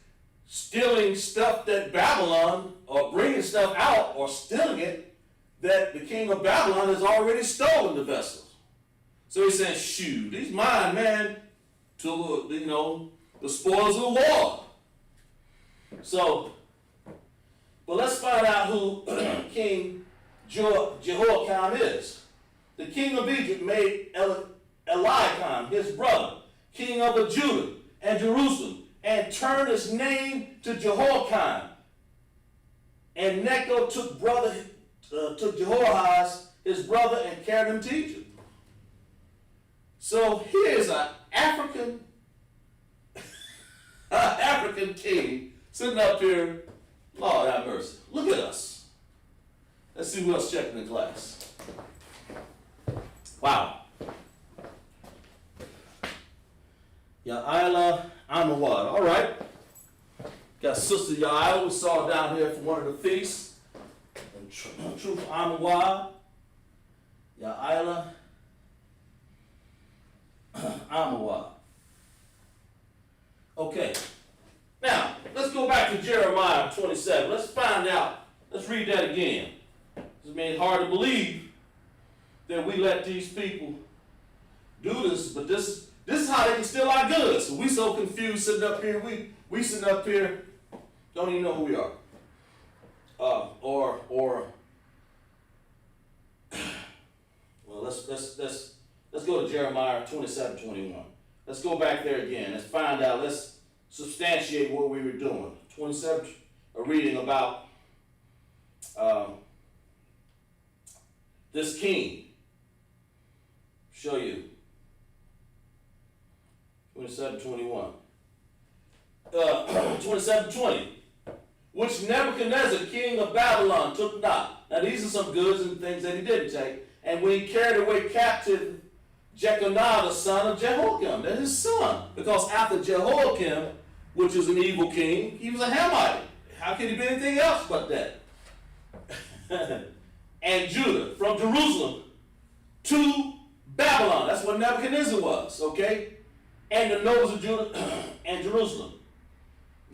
stealing stuff that Babylon, or bringing stuff out, or stealing it, that the king of Babylon has already stolen the vessels. So he says, shoot, these mine, man, to, the spoils of the war. So, but let's find out who King Jehoiakim is. The king of Egypt made Eliakim, his brother, king of Judah and Jerusalem, and turned his name to Jehoiakim. And Necho took Jehoahaz, his brother, and carried him to Egypt. So here's an African king sitting up here. Lord have mercy. Look at us. Let's see who else checking in class. Wow. Yaila Amawad. All right. Got Sister Yaila, we saw down here for one of the feasts. And Truth Amawad. Yaila Amawad. Okay. Now, let's go back to Jeremiah 27. Let's find out. Let's read that again. It's made hard to believe that we let these people do this, but this is how they can steal our goods. So we so confused sitting up here. We sitting up here, don't even know who we are. Well, let's go to Jeremiah 27:21. Let's go back there again. Let's find out. Let's substantiate what we were doing. 27, a reading about this king. Show you. 27:21. 27:20. Which Nebuchadnezzar, king of Babylon, took not. Now these are some goods and things that he didn't take. And when he carried away captive Jeconiah, the son of Jehoiakim, that's his son. Because after Jehoiakim, which is an evil king, he was a Hamite. How could he be anything else but that? And Judah, from Jerusalem to Babylon. That's what Nebuchadnezzar was, okay? And the nobles of Judah and Jerusalem.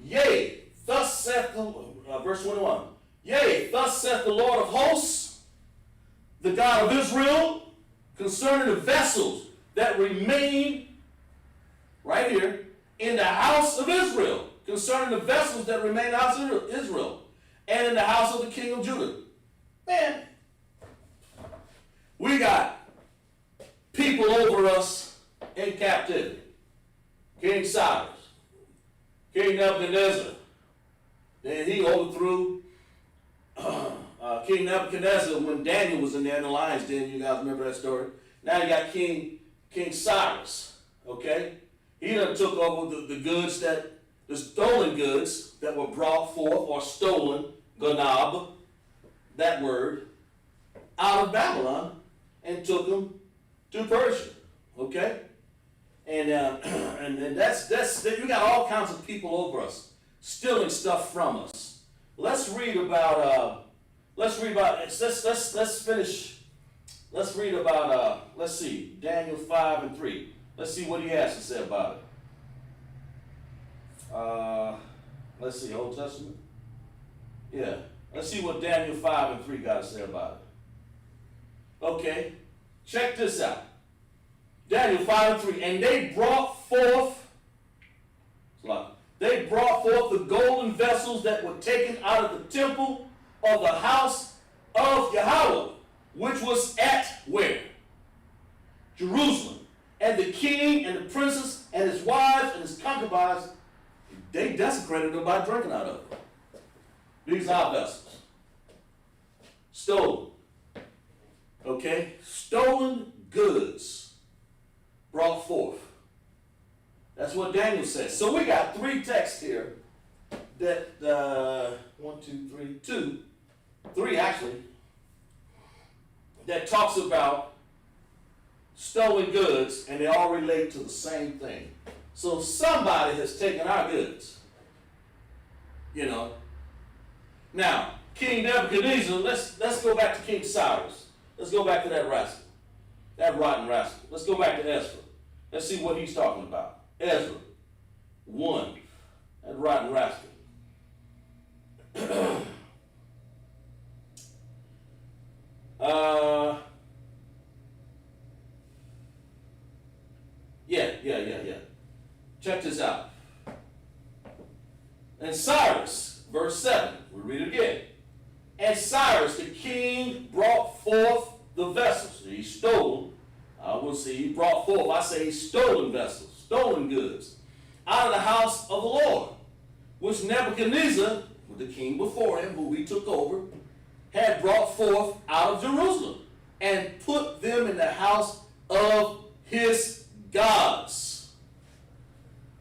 Yea, thus saith the, verse 21. Yea, thus saith the Lord of hosts, the God of Israel, concerning the vessels that remain, right here, in the house of Israel. Concerning the vessels that remain in the house of Israel. And in the house of the king of Judah. Man, we got people over us in captivity. King Cyrus, King Nebuchadnezzar. Then he overthrew King Nebuchadnezzar when Daniel was in there in the lion's den. You guys remember that story? Now you got King Cyrus, okay? He done took over the goods the stolen goods that were brought forth or stolen, ganab, that word, out of Babylon and took them to Persia, okay? And that's you got all kinds of people over us stealing stuff from us. Let's read about let's read about let's see, Daniel 5:3. Let's see what he has to say about it. Let's see, Old Testament. Yeah. Let's see what Daniel 5:3 got to say about it. Okay. Check this out. Daniel 5:3. And they brought forth the golden vessels that were taken out of the temple of the house of Yahweh, which was at where? Jerusalem. And the king and the princess and his wives and his concubines, they desecrated them by drinking out of it. These are vessels. Stolen. Okay? Stolen goods brought forth. That's what Daniel says. So we got three texts here that, three actually, that talks about stolen goods, and they all relate to the same thing. So somebody has taken our goods. You know. Now, King Nebuchadnezzar, let's go back to King Cyrus. Let's go back to that rascal. That rotten rascal. Let's go back to Ezra. Let's see what he's talking about. Ezra 1. That rotten rascal. Yeah. Check this out. And Cyrus, verse 7, we'll read it again. And Cyrus the king brought forth the vessels. He stole. I will say he brought forth. I say stolen vessels, stolen goods, out of the house of the Lord, which Nebuchadnezzar, the king before him, who we took over, had brought forth out of Jerusalem, and put them in the house of his gods.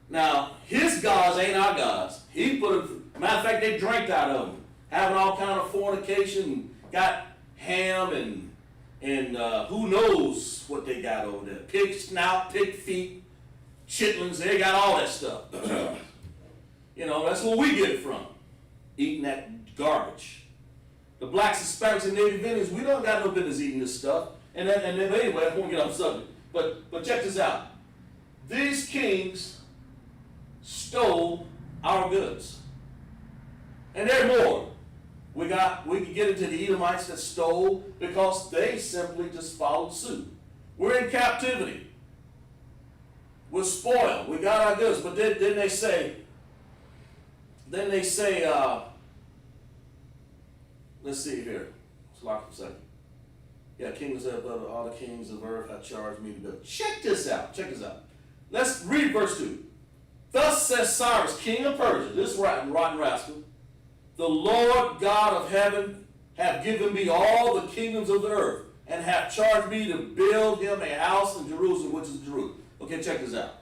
Now, his gods ain't our gods. He put them, matter of fact, they drank out of them, having all kind of fornication, got ham and who knows what they got over there. Pig snout, pig feet, chitlins, they got all that stuff. You know, that's where we get it from, eating that garbage. The blacks, Hispanics, and Native Indians, we don't got no business eating this stuff. And then anyway, I won't get off subject. But check this out. These kings stole our goods. And there are more. We can get into the Edomites that stole because they simply just followed suit. We're in captivity. We're spoiled. We got our goods. But then they say, let's see here. Let's lock a second. Yeah, kings of all the kings of earth have charged me to build. Check this out. Let's read verse 2. Thus says Cyrus, king of Persia, this rotten rascal, the Lord God of heaven hath given me all the kingdoms of the earth, and hath charged me to build him a house in Jerusalem, which is Jerusalem. Okay, check this out.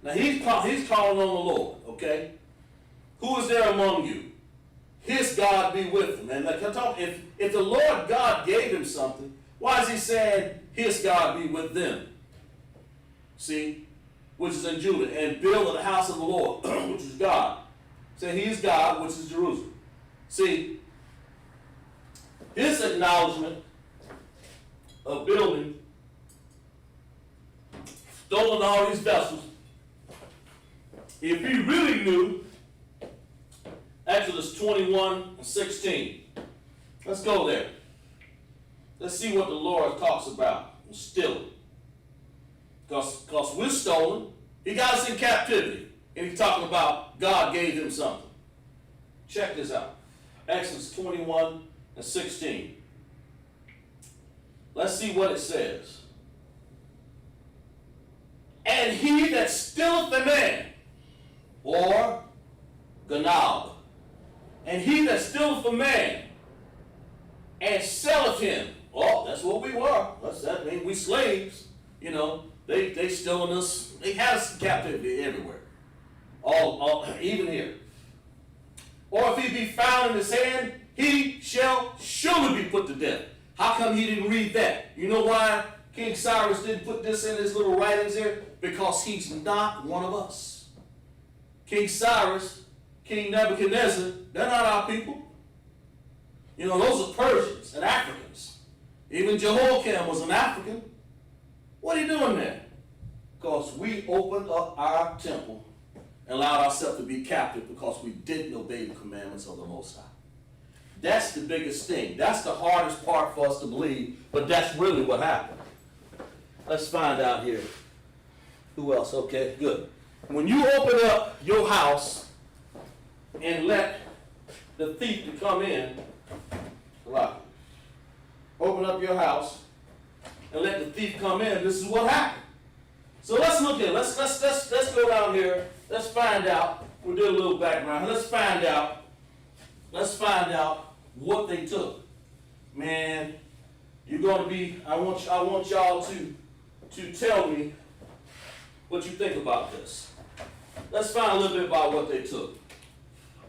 Now he's calling on the Lord, okay? Who is there among you? His God be with him. And like I talk, if the Lord God gave him something, why is he saying his God be with them? See? Which is in Judah, and build the house of the Lord, which is God. Say he is God, which is Jerusalem. See, his acknowledgement of building, stolen all these vessels, if he really knew, Exodus 21:16. Let's go there. Let's see what the Lord talks about. Stealing. Because we're stolen. He got us in captivity. And he's talking about God gave him something. Check this out. Exodus 21:16. Let's see what it says. And he that stealeth a man, or ganab, and he that stealeth a man, and selleth him. Oh, that's what we were. That means we slaves. You know, they stealing us. They had us in captivity everywhere. All even here. Or if he be found in his hand, he shall surely be put to death. How come he didn't read that? You know why King Cyrus didn't put this in his little writings here? Because he's not one of us. King Cyrus, King Nebuchadnezzar, they're not our people. You know, those are Persians and Africans. Even Jehoiakim was an African. What are you doing there? Because we opened up our temple and allowed ourselves to be captive because we didn't obey the commandments of the Most High. That's the biggest thing. That's the hardest part for us to believe, but that's really what happened. Let's find out here. Who else? Okay, good. When you open up your house and let the thief to come in, open up your house and let the thief come in, this is what happened. So let's look at it. Let's go down here. Let's find out. We'll do a little background. Let's find out let's find out what they took. Man, you're gonna be, I want y'all to tell me what you think about this. Let's find a little bit about what they took.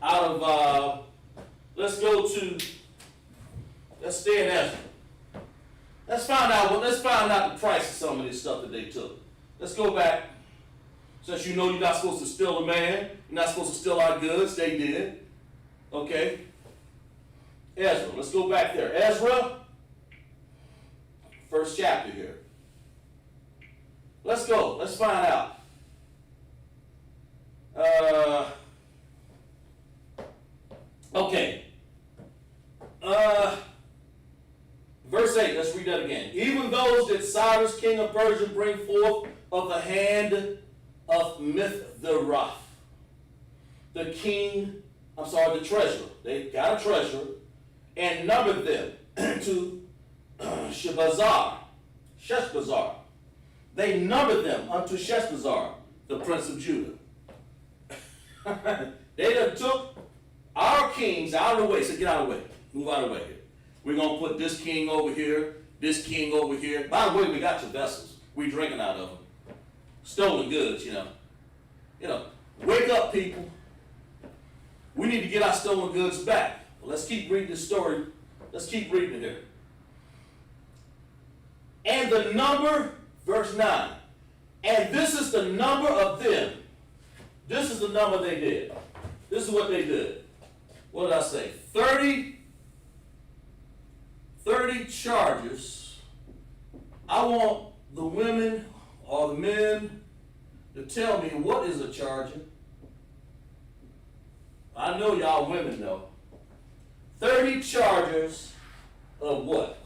Out of, let's stay in Ezra. Let's find out the price of some of this stuff that they took. Let's go back. Since you know you're not supposed to steal a man, you're not supposed to steal our goods, they did. Okay? Ezra, let's go back there. Ezra, first chapter here. Let's go, let's find out. Okay. Verse 8, let's read that again. Even those did Cyrus, king of Persia, bring forth of the hand of Mithrath, the treasurer. They got a treasurer, and numbered them to Sheshbazzar. They numbered them unto Sheshbazzar, the prince of Judah. They done took our kings out of the way. So get out of the way. Move out of the way here. We're going to put this king over here, this king over here. By the way, we got your vessels. We drinking out of them. Stolen goods, you know. Wake up, people. We need to get our stolen goods back. Well, let's keep reading this story. Let's keep reading it here. And the number, verse 9. And this is the number of them. This is the number they did. This is what they did. What did I say? 30 charges. I want the women or the men to tell me what is a charger. I know y'all women know. 30 charges of what?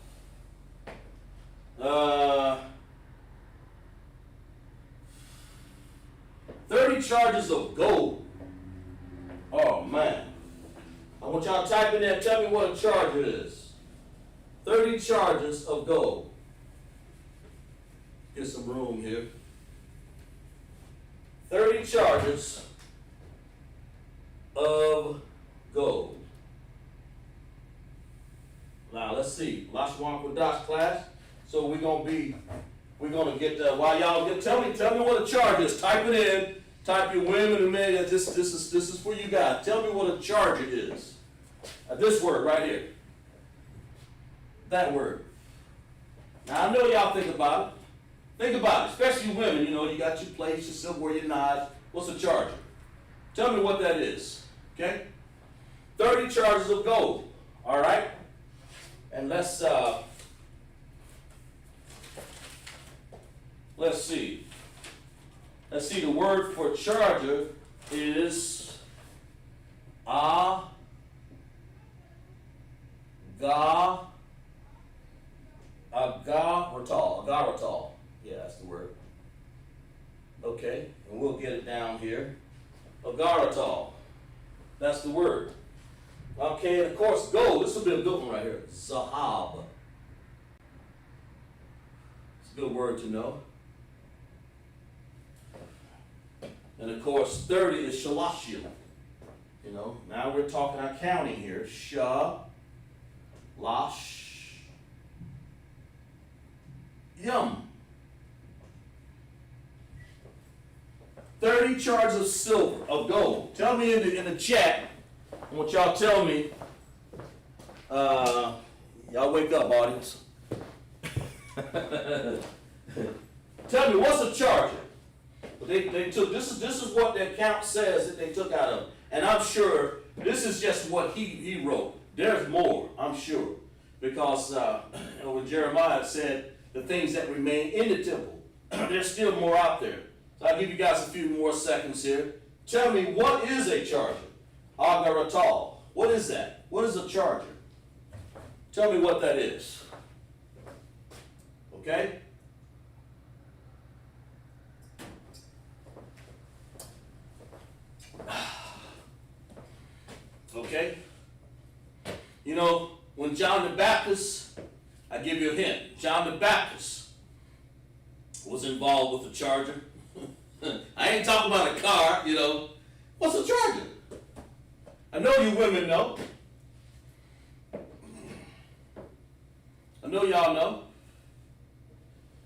30 charges of gold. Oh man. I want y'all to type in there, tell me what a charger is. 30 charges of gold. Get some room here. 30 charges of gold. Now let's see. LASHAWAN QADASAH class. So we're gonna get while y'all get tell me what a charger is. Type it in. Type your women and men. This is for you guys. Tell me what a charger is. This word right here. That word. Now I know y'all think about it. Think about it, especially women. You know, you got your plates, your silverware, your knives. What's a charger? Tell me what that is. Okay? 30 charges of gold. All right? And let's see. Let's see, the word for charger is agaratal. Yeah, that's the word. Okay, and we'll get it down here. Agaratal. That's the word. Okay, and of course, gold. This will be a good one right here. Zahab. It's a good word to know. And of course, 30 is shalashim. You know, now we're talking our counting here. Yum. 30 charges of silver, of gold. Tell me in the chat. I want y'all to tell me. Y'all wake up, audience. Tell me, what's a charger? They took, this is what the account says that they took out of. And I'm sure this is just what he wrote. There's more, I'm sure. Because when Jeremiah said the things that remain in the temple, there's still more out there. So I'll give you guys a few more seconds here. Tell me, what is a charger? Agaratal. What is that? What is a charger? Tell me what that is. Okay? Okay? You know, when John the Baptist, I give you a hint, John the Baptist was involved with the charger. I ain't talking about a car, you know. What's a charger? I know you women know. know y'all know.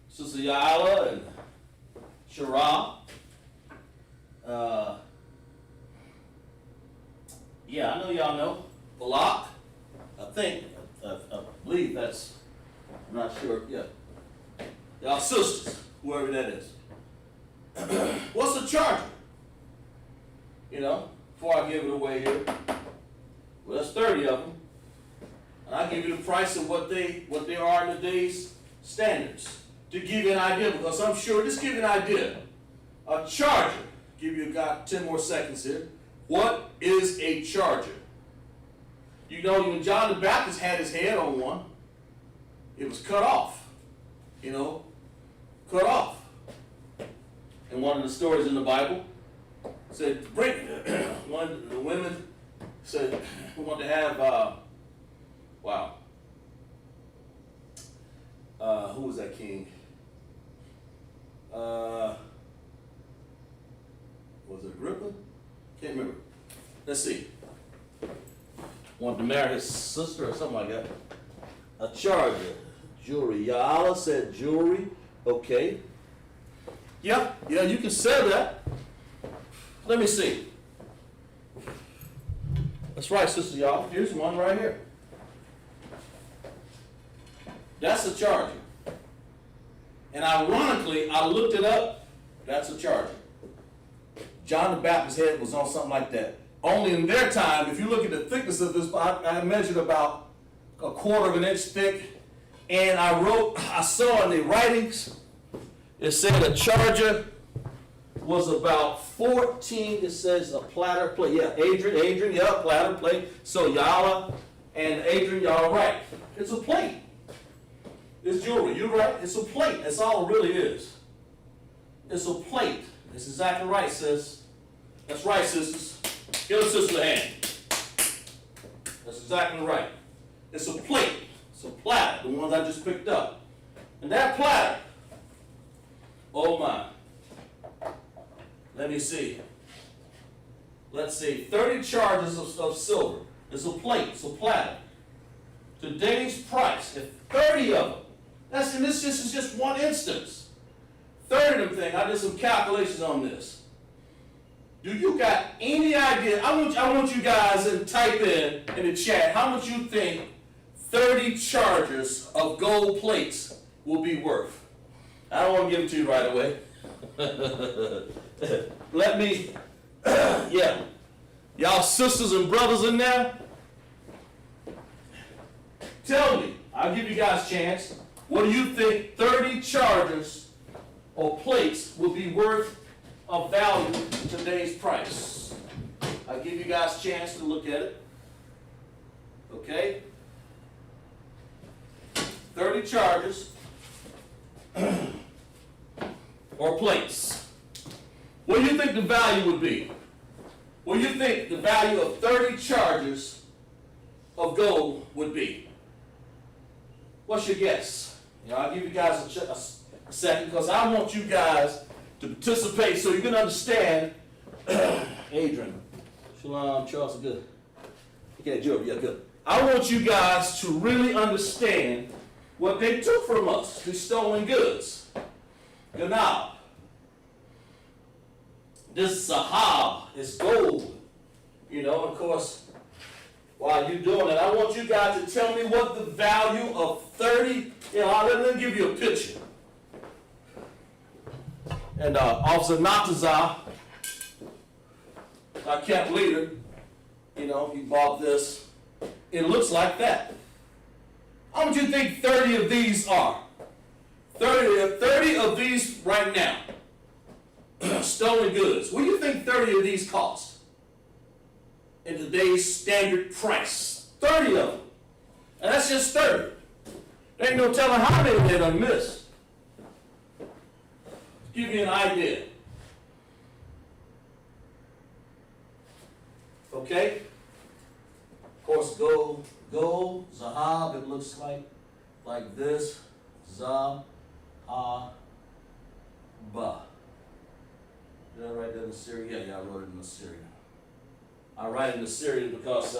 Sister Yala and Shara. Yeah, I know y'all know. Balak. I believe that's, I'm not sure, yeah. Y'all sisters, whoever that is. What's the charger? You know, before I give it away here. Well, that's 30 of them. And I'll give you the price of what they are in today's standards. To give you an idea, because I'm sure, just give you an idea. A charger, got 10 more seconds here. What is a charger? You know, when John the Baptist had his head on one, it was cut off. You know, cut off. And one of the stories in the Bible said, one of the women said, we want to have, who was that king? Was it Agrippa? Can't remember. Let's see. Wanted to marry his sister or something like that. A charger. Jewelry. Ya'ala said jewelry. Okay. Yeah, you can sell that. Let me see. That's right, Sister Y'all. Here's one right here. That's a charger. And ironically, I looked it up. That's a charger. John the Baptist's head was on something like that. Only in their time, if you look at the thickness of this, I measured about 1/4 of an inch thick. And I saw in the writings, it said a charger was about 14, it says a platter plate. Yeah, Adrian, yeah, platter plate. So Yala and Adrian, y'all are right. It's a plate. It's jewelry, you're right. It's a plate. That's all it really is. It's a plate. That's exactly right, sis. That's right, sisters. Give a sister a hand. That's exactly right. It's a plate. It's a platter, the ones I just picked up. And that platter, oh my. Let me see. Let's see, 30 charges of silver. It's a plate, it's a platter. Today's price, if 30 of them, and this is just one instance. 30 of them things, I did some calculations on this. Do you got any idea? I want you guys to type in the chat how much you think 30 chargers of gold plates will be worth. I don't want to give it to you right away. Let me, yeah. Y'all sisters and brothers in there, tell me, I'll give you guys a chance. What do you think 30 chargers or plates will be worth of value in today's price? I'll give you guys a chance to look at it. Okay? 30 chargers or plates. What do you think the value would be? What do you think the value of 30 chargers of gold would be? What's your guess? I'll give you guys a second because I want you guys to participate so you can understand. Adrian, Shalom, Charles, good. Okay, Joe, yeah, good. I want you guys to really understand what they took from us, these stolen goods. Ganab. This Zahab is gold. Of course, while you're doing it, I want you guys to tell me what the value of 30, let me give you a picture. And Officer Natazah, our camp leader, he bought this. It looks like that. How much do you think 30 of these are? 30 of these right now. Stolen goods. What do you think 30 of these cost? In today's standard price. 30 of them. And that's just 30. There ain't no telling how many they done missed. Give you an idea. Okay? Of course, gold, Zahab, it looks like this. Zahaba. Did I write that in Syria? Yeah, I wrote it in Syria. I write it in Syria because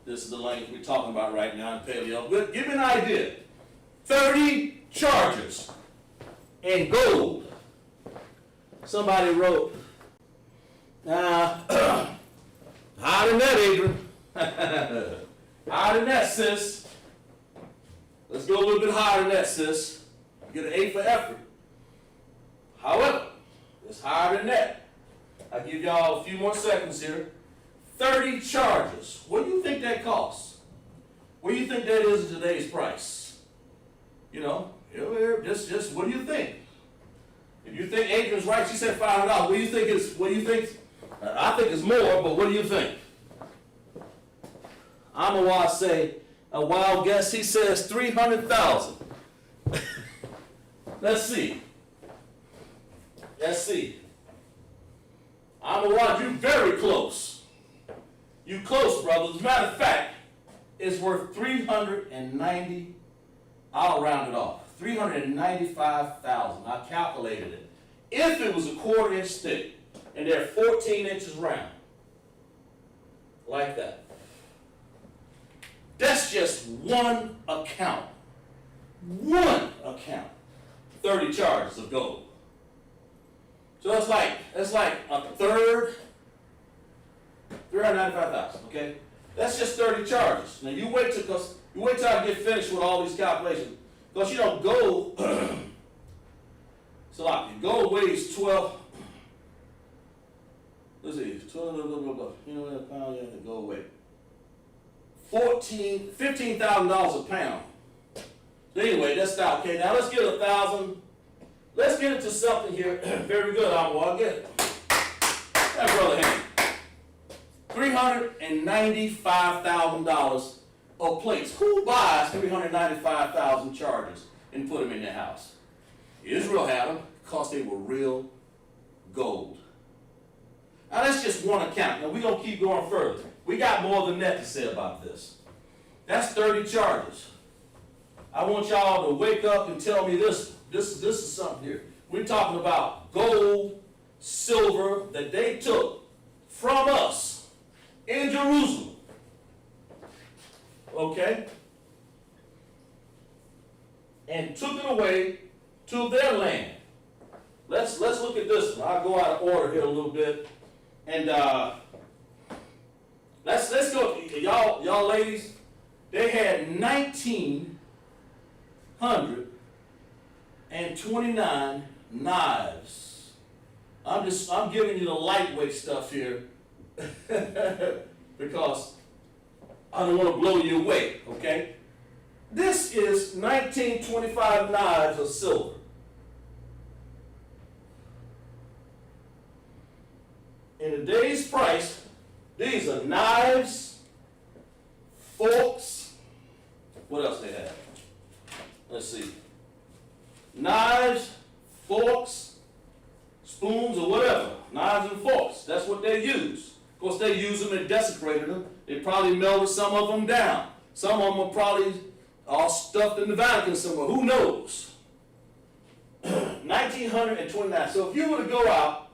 this is the language we're talking about right now in Paleo. But give me an idea. 30 chargers in gold. Somebody wrote, higher than that, Adrian. Higher than that, sis. Let's go a little bit higher than that, sis. Get an A for effort. However, it's higher than that. I'll give y'all a few more seconds here. 30 charges. What do you think that costs? What do you think that is in today's price? You know, just what do you think? If you think Adrian's right, she said $500. What do you think is? What do you think? I think it's more, but what do you think? I'm a wild guess. He says 300,000. Let's see. Let's see. I'm a wild. You're very close. You close, brothers. As a matter of fact, it's worth 390. I'll round it off. 395,000. I calculated it. If it was a 1/4 inch thick and they're 14 inches round, like that. That's just one account. One account. 30 charges of gold. So it's like a third. 395,000. Okay. That's just 30 charges. Now you wait till I get finished with all these calculations. Because you know, gold, so like gold weighs 12, let's see, 12, you know what a pound is, the gold weight. $15,000 a pound. So anyway, that's that. Okay, now let's get 1,000. Let's get into something here. Very good, I'll get it. That brother hand. $395,000 of plates. Who buys 395,000 chargers and put them in their house? Israel had them because they were real gold. Now that's just one account. Now we're going to keep going further. We got more than that to say about this. That's 30 chargers. I want y'all to wake up and tell me this. This is something here. We're talking about gold, silver that they took from us in Jerusalem. Okay? And took it away to their land. Let's look at this one. I'll go out of order here a little bit. And let's go. Y'all ladies, they had 1,929 knives. I'm giving you the lightweight stuff here because I don't want to blow you away, okay? This is 1925 knives of silver. In today's price, these are knives, forks. What else they have? Let's see. Knives, forks, spoons, or whatever. Knives and forks. That's what they use. Of course, they use them and desecrated them. They probably melted some of them down. Some of them are probably all stuffed in the Vatican somewhere. Who knows? 1929. So if you were to go out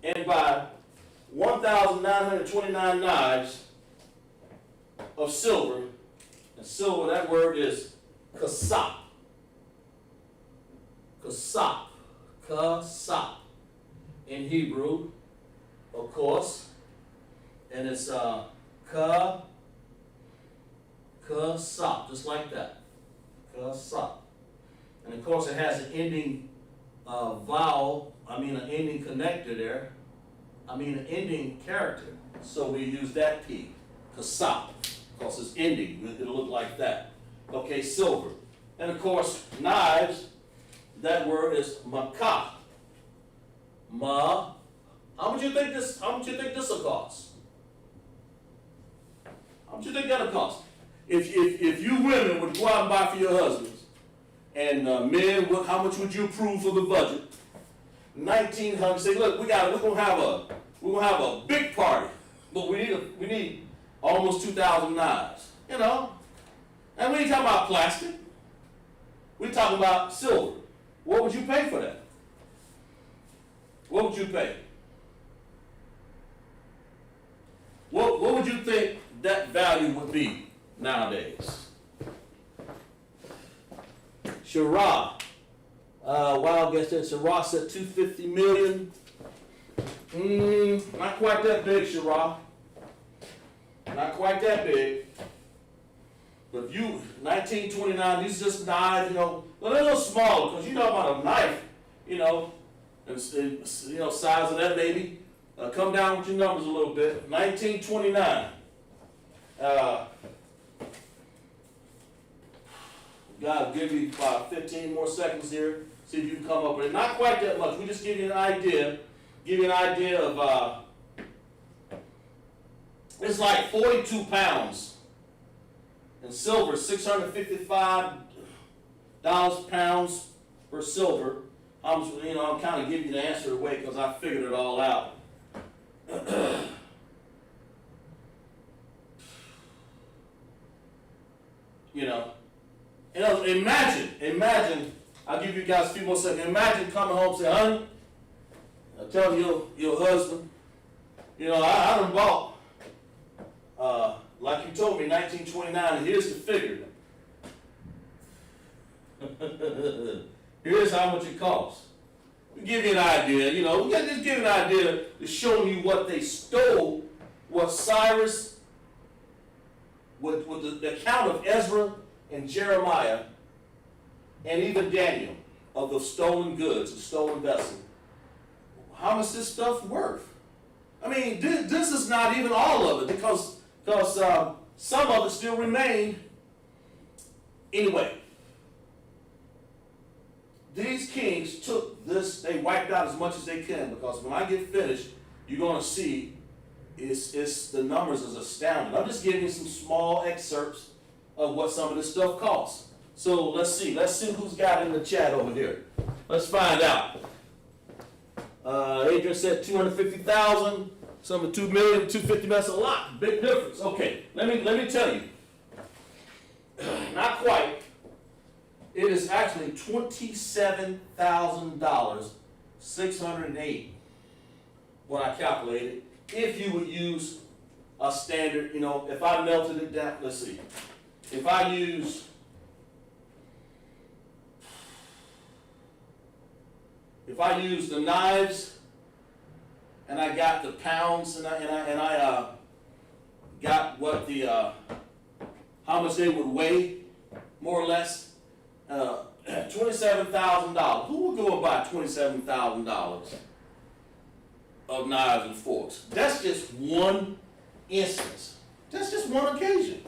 and buy 1,929 knives of silver, and silver, that word is kasap. Kasap. Kasap. In Hebrew, of course. And it's kasap, just like that. Kasap. And of course it has an ending vowel, an ending connector there. An ending character. So we use that P, kasap, because it's ending. It'll look like that. Okay, silver. And of course, knives, that word is makah. How much you think this will cost? How much you think that'll cost? If you women would go out and buy for your husbands, and men, how much would you approve for the budget? 1,900. Say, look, we're gonna have a big party, but we need almost 2,000 knives. You know, and we ain't talking about plastic. We're talking about silver. What would you pay for that? What would you pay? What would you think that value would be nowadays? Shara. Wild guess that Shara said 250 million. Not quite that big, Shara. Not quite that big. But you, 1929, these just knives, you know, they're a little smaller, because you know about a knife, you know, and you know, size of that maybe. Come down with your numbers a little bit. 1929. God, give you about 15 more seconds here. See if you can come up with it. Not quite that much. We just give you an idea. Give you an idea of, it's like 42 pounds. And silver, $655 pounds for silver. I'm kind of giving you the answer away because I figured it all out. Imagine, I'll give you guys a few more seconds. Imagine coming home and saying, honey, tell your husband, I done bought, like you told me, 1929, and here's the figure. Here's how much it costs. We give you an idea, we got to just give you an idea to show you what they stole, what Cyrus, with the account of Ezra and Jeremiah, and even Daniel, of the stolen goods, the stolen vessel. How much this stuff worth? I mean, this is not even all of it, because some of it still remain. Anyway, these kings took this, they wiped out as much as they can, because when I get finished, you're going to see it's the numbers is astounding. I'm just giving you some small excerpts of what some of this stuff costs. So let's see who's got in the chat over here. Let's find out. Adrian said 250,000. Some of 2 million, 250. That's a lot. Big difference. Okay, let me tell you. Not quite. It is actually $27,000, 608. What I calculated. If you would use a standard, if I melted it down. Let's see. If I use the knives, and I got the pounds, and I got what how much they would weigh, more or less, $27,000. Who would go and buy $27,000 of knives and forks? That's just one instance. That's just one occasion.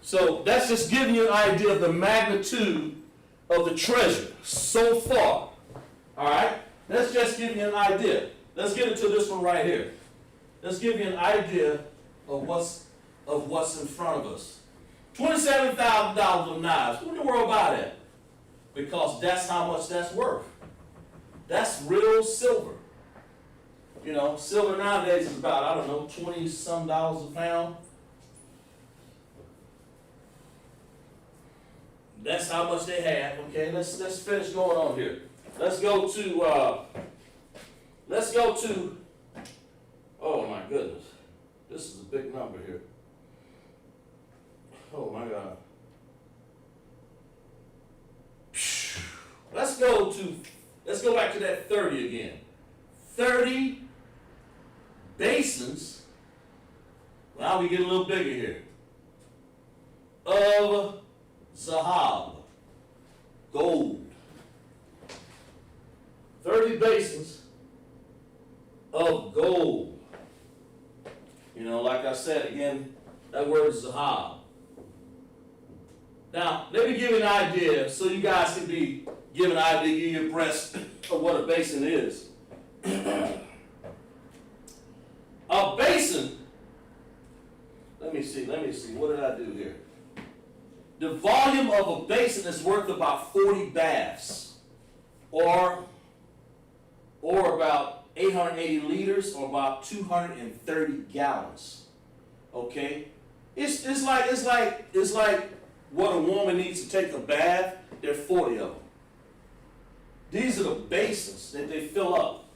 So that's just giving you an idea of the magnitude of the treasure so far. All right? Let's just give you an idea. Let's get into this one right here. Let's give you an idea of what's in front of us. $27,000 of knives. Who in the world buy that? Because that's how much that's worth. That's real silver. Silver nowadays is about, 20-some dollars a pound. That's how much they have. Okay, let's finish going on here. Let's go to, oh my goodness. This is a big number here. Oh my God. Let's go back to that 30 again. 30 basins. Now we get a little bigger here. Of Zahab, gold. 30 basins of gold. Like I said again, that word is Zahab. Now, let me give you an idea so you guys can give an idea, give you abreast of what a basin is. A basin, let me see, what did I do here? The volume of a basin is worth about 40 baths, or about 880 liters, or about 230 gallons. Okay, it's like what a woman needs to take a bath. There are 40 of them. These are the basins that they fill up.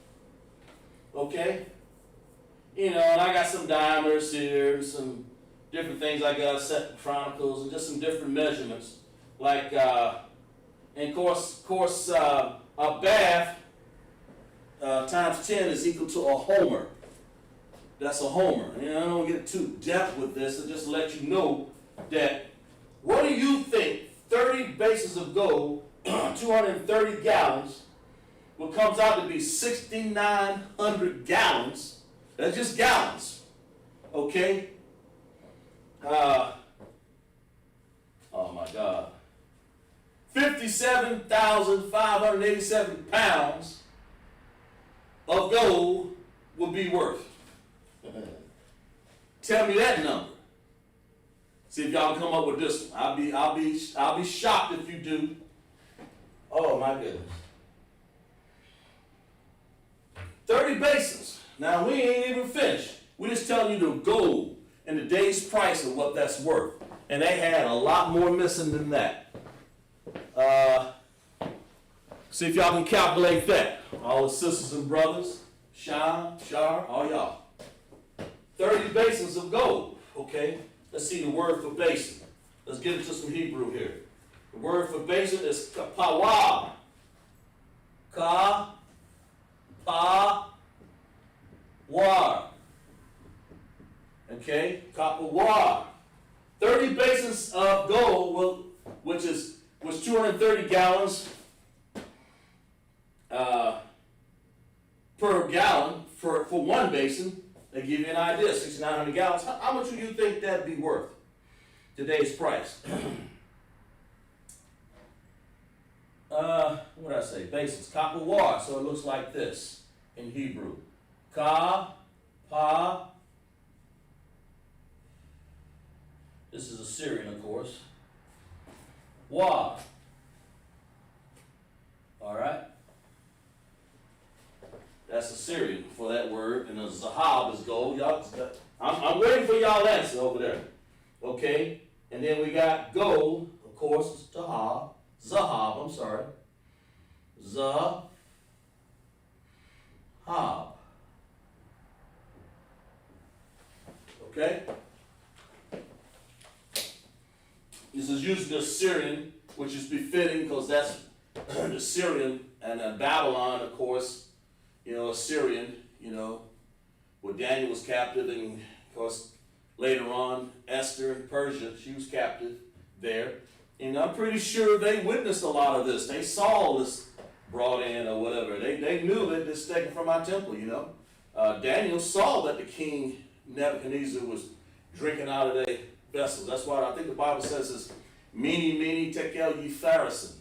Okay, and I got some diameters here, and some different things I got set in Chronicles, and just some different measurements. Like And of course, a bath times 10 is equal to a homer. That's a homer. And I don't get too depth with this, I just let you know that, what do you think 30 bases of gold, 230 gallons, what comes out to be 6,900 gallons? That's just gallons, okay? Oh my God. 57,587 pounds of gold would be worth. Tell me that number. See if y'all come up with this one. I'll be shocked if you do. Oh my goodness. 30 basins. Now we ain't even finished. We're just telling you the gold and the day's price of what that's worth. And they had a lot more missing than that. See if y'all can calculate that. All the sisters and brothers, Shah, Shar, all y'all. 30 basins of gold, okay? Let's see the word for basin. Let's get into some Hebrew here. The word for basin is kapawah. Ka, pa, war. Okay, kapawah. 30 basins of gold, which was 230 gallons per gallon for one basin. They give you an idea, 6,900 gallons. How much would you think that'd be worth? Today's price. What did I say? Basins. Kapawar. So it looks like this in Hebrew. Ka, pa. This is Assyrian, of course. Wa. All right. That's Assyrian for that word, and the zahab is gold. Y'all, I'm waiting for y'all answer over there. Okay, and then we got gold, of course, zahab. Zahab, I'm sorry. Zahab. Okay. This is usually Assyrian, which is befitting because that's the Syrian, and Babylon, of course. You know, Assyrian, you know, where Daniel was captive, and of course, later on, Esther in Persia, she was captive there. And I'm pretty sure they witnessed a lot of this. They saw this brought in or whatever. They knew that this taken from our temple, you know. Daniel saw that the king Nebuchadnezzar was drinking out of their vessels. That's why I think the Bible says it's mene, tekel, upharsin.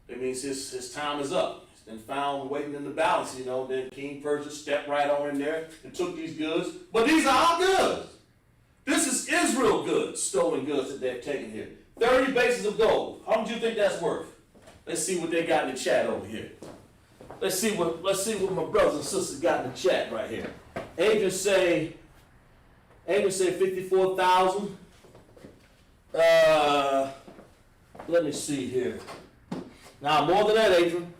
That means his time is up. And found waiting in the balance, you know. Then King Persia stepped right on in there and took these goods. But these are our goods. This is Israel goods, stolen goods that they've taken here. 30 bases of gold. How much do you think that's worth? Let's see what they got in the chat over here. Let's see what my brothers and sisters got in the chat right here. Adrian say 54,000. Let me see here. Now more than that, Adrian.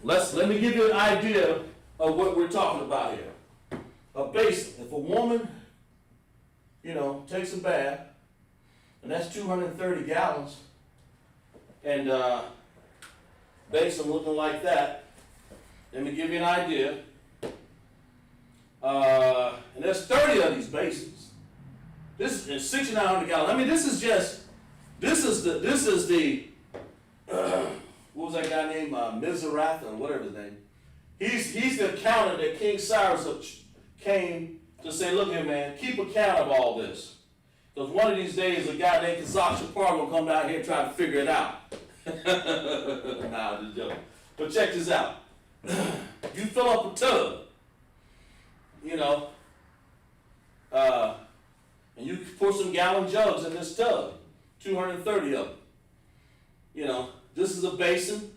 Let me give you an idea of what we're talking about here. A basin. If a woman, you know, takes a bath, and that's 230 gallons, and basin looking like that, let me give you an idea. And there's 30 of these basins. This is 6,900 gallons. I mean, this is the what was that guy named Mizrath or whatever his name? He's the accountant that King Cyrus came to say, look here, man, keep account of all this. Because one of these days, a guy named QADASAH will come down here and try to figure it out. Nah, just joking. But check this out. You fill up a tub, you know, and you pour some gallon jugs in this tub, 230 of them. You know, this is a basin.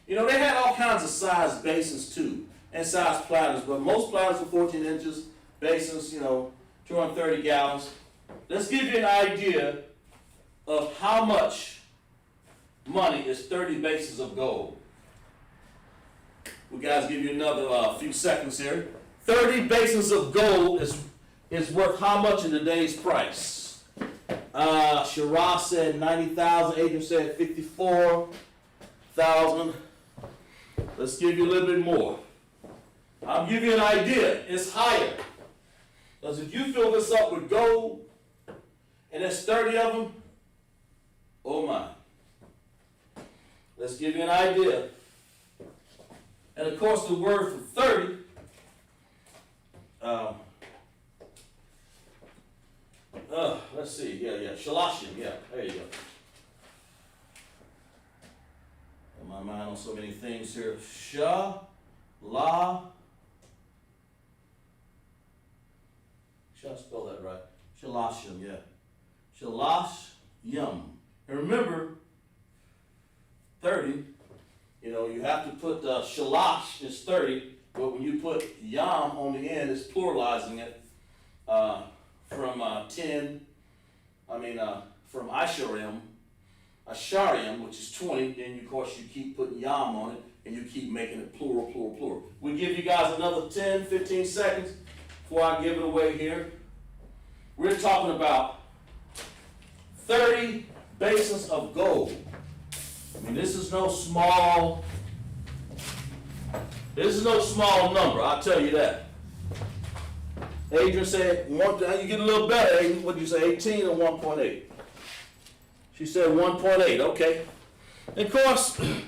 You know, they had all kinds of size basins too, and size platters, but most platters are 14 inches, basins, you know, 230 gallons. Let's give you an idea of how much money is 30 bases of gold. We guys give you another few seconds here. 30 bases of gold is worth how much in today's price? Shara said 90,000. Adrian said 54,000. Let's give you a little bit more. I'll give you an idea. It's higher. Because if you fill this up with gold, and there's 30 of them, oh my. Let's give you an idea. And of course, the word for 30, let's see, shalashim, there you go. Got my mind on so many things here. Should I spell that right? Shalashim, yeah. Shalashim. And remember, 30, you have to put shalash is 30, but when you put yam on the end, it's pluralizing it from 10, from Ashariam, which is 20, then of course you keep putting yam on it, and you keep making it plural, plural, plural. We give you guys another 10, 15 seconds before I give it away here. We're talking about 30 basins of gold. This is no small number, I'll tell you that. Adrian said, you get a little better, Adrian. What did you say, 18 or 1.8? She said 1.8, okay. And of course, me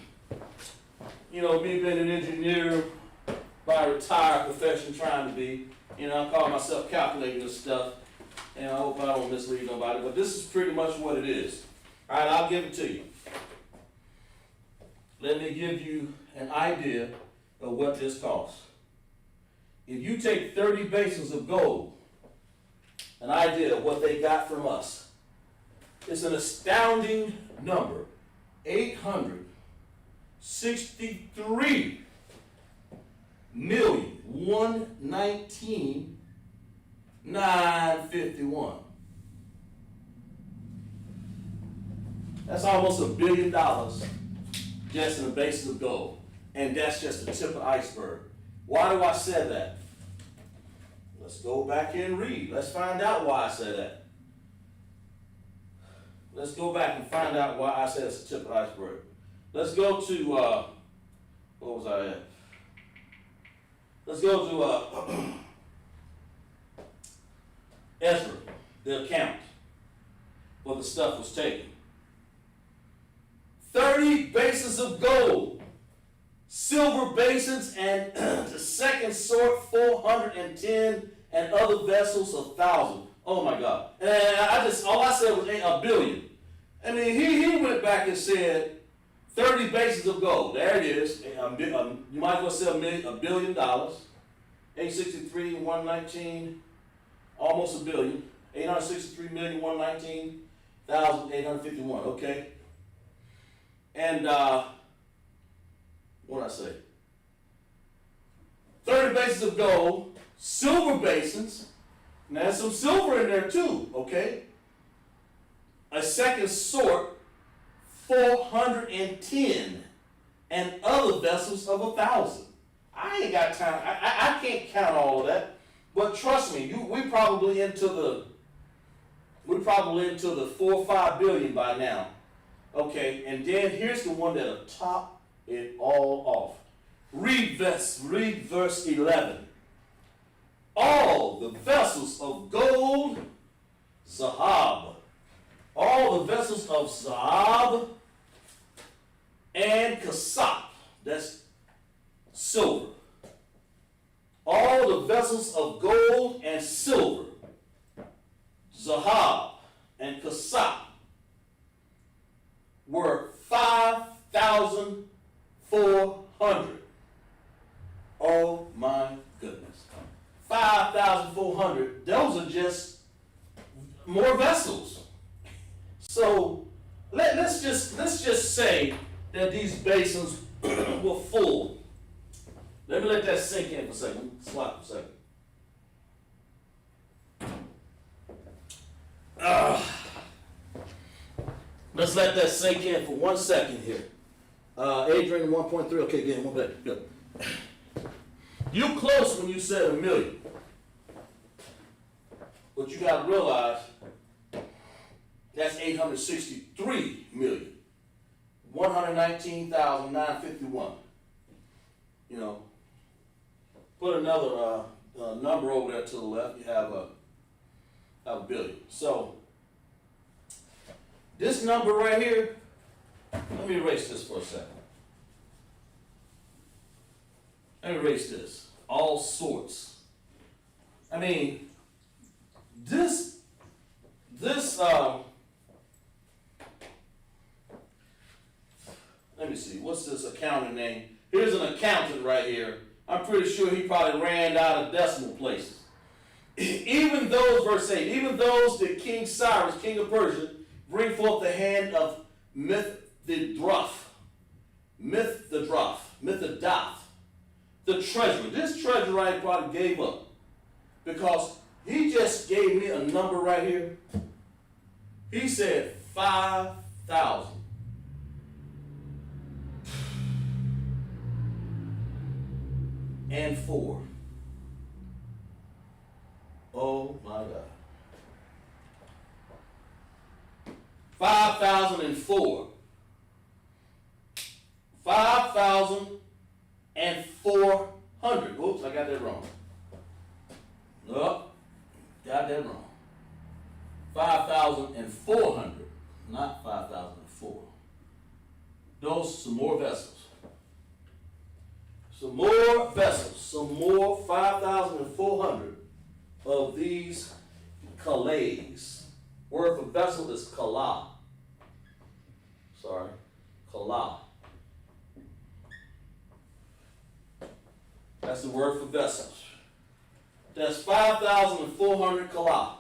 being an engineer by retired profession, trying to be, I call myself calculating this stuff, and I hope I don't mislead nobody, but this is pretty much what it is. All right, I'll give it to you. Let me give you an idea of what this costs. If you take 30 basins of gold, an idea of what they got from us, it's an astounding number, 863,119,951. That's almost $1 billion just in a basin of gold. And that's just the tip of the iceberg. Why do I say that? Let's go back here and read. Let's find out why I said that. Let's go back and find out why I said it's the tip of the iceberg. Let's go to, what was I at? Let's go to Ezra, the account, where the stuff was taken. 30 basins of gold, silver basins, and the second sort 410, and other vessels 1,000. Oh my God! And all I said was $1 billion. He went back and said 30 basins of gold. There it is. You might as well say $1 billion. 863, 119, almost $1 billion. 863,119,851. Okay. And what did I say? 30 basins of gold, silver basins. Now there's some silver in there too, okay? A second sort, 410, and other vessels of 1,000. I ain't got time. I can't count all of that. But trust me, we probably into the 4 or 5 billion by now. Okay, and then here's the one that'll top it all off. Read verse 11. All the vessels of gold, zahab. All the vessels of zahab and kasap. That's silver. All the vessels of gold and silver, zahab and kasap, were 5,400. Oh my goodness. 5,400. Those are just more vessels. So let's just say that these basins were full. Let me let that sink in for a second. Slap for a second. Let's let that sink in for 1 second here. Adrian, 1.3. Okay, good. One better. Good. You close when you said $1 million. But you got to realize That's 863,119,951. You know, put another number over there to the left, you have a billion. So this number right here, let me erase this for a second. Let me erase this. All sorts. I mean, this let me see, what's this accounting name? Here's an accountant right here. I'm pretty sure he probably ran out of decimal places. Even those, verse 8, even those that King Cyrus, king of Persia, bring forth the hand of Mithridath, the treasurer. This treasurer right probably gave up because he just gave me a number right here. He said 5,000. And 4. Oh my God. 5,004. 5,400. Oops, I got that wrong. Nope, got that wrong. 5,400, not 5,004. Those some more vessels. Some more vessels, some more 5,400 of these kalays. Word for vessel is kala. Sorry, kala. That's the word for vessels. That's 5,400 kala.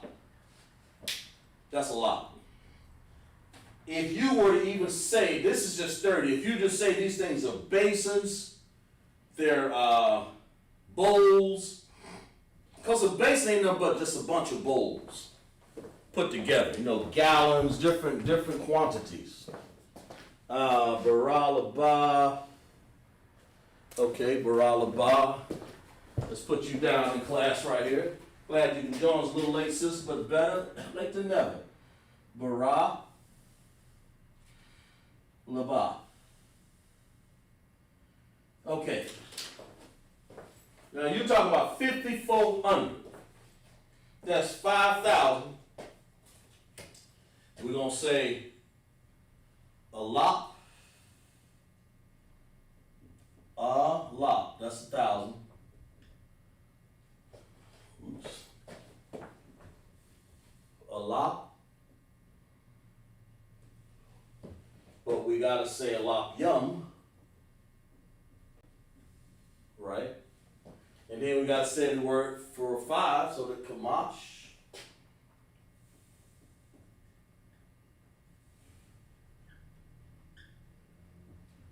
That's a lot. If you were to even say, this is just 30, if you just say these things are basins, they're bowls, because a basin ain't nothing but just a bunch of bowls put together, you know, gallons, different quantities. Baralaba. Okay, Baralaba. Let's put you down in class right here. Glad you can join us a little late, sister, but better late than never. Baralaba. Okay. Now you're talking about 5,400. That's 5,000. We're going to say a lot. That's 1,000. Oops. A lot. But we got to say a lot yum. Right? And then we got to say the word for 5, so the kamash.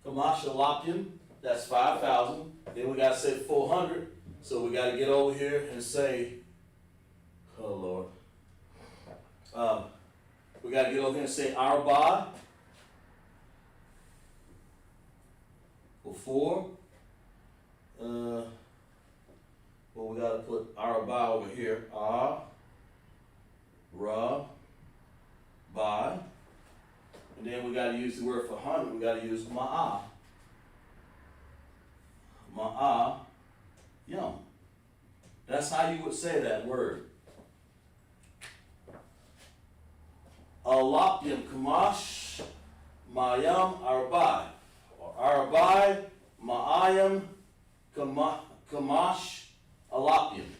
Kamashalapian, that's 5,000. Then we got to say 400. So we got to get over here and say, oh Lord. We got to get over here and say Arba. For 4. Well, we got to put Arba over here. Ba. And then we got to use the word for 100. We got to use Ma'a. Ma'a. Yum. That's how you would say that word. Alapium Kamash Mayam Arbai. Or Arbai Ma'ayam Kamash Alapium.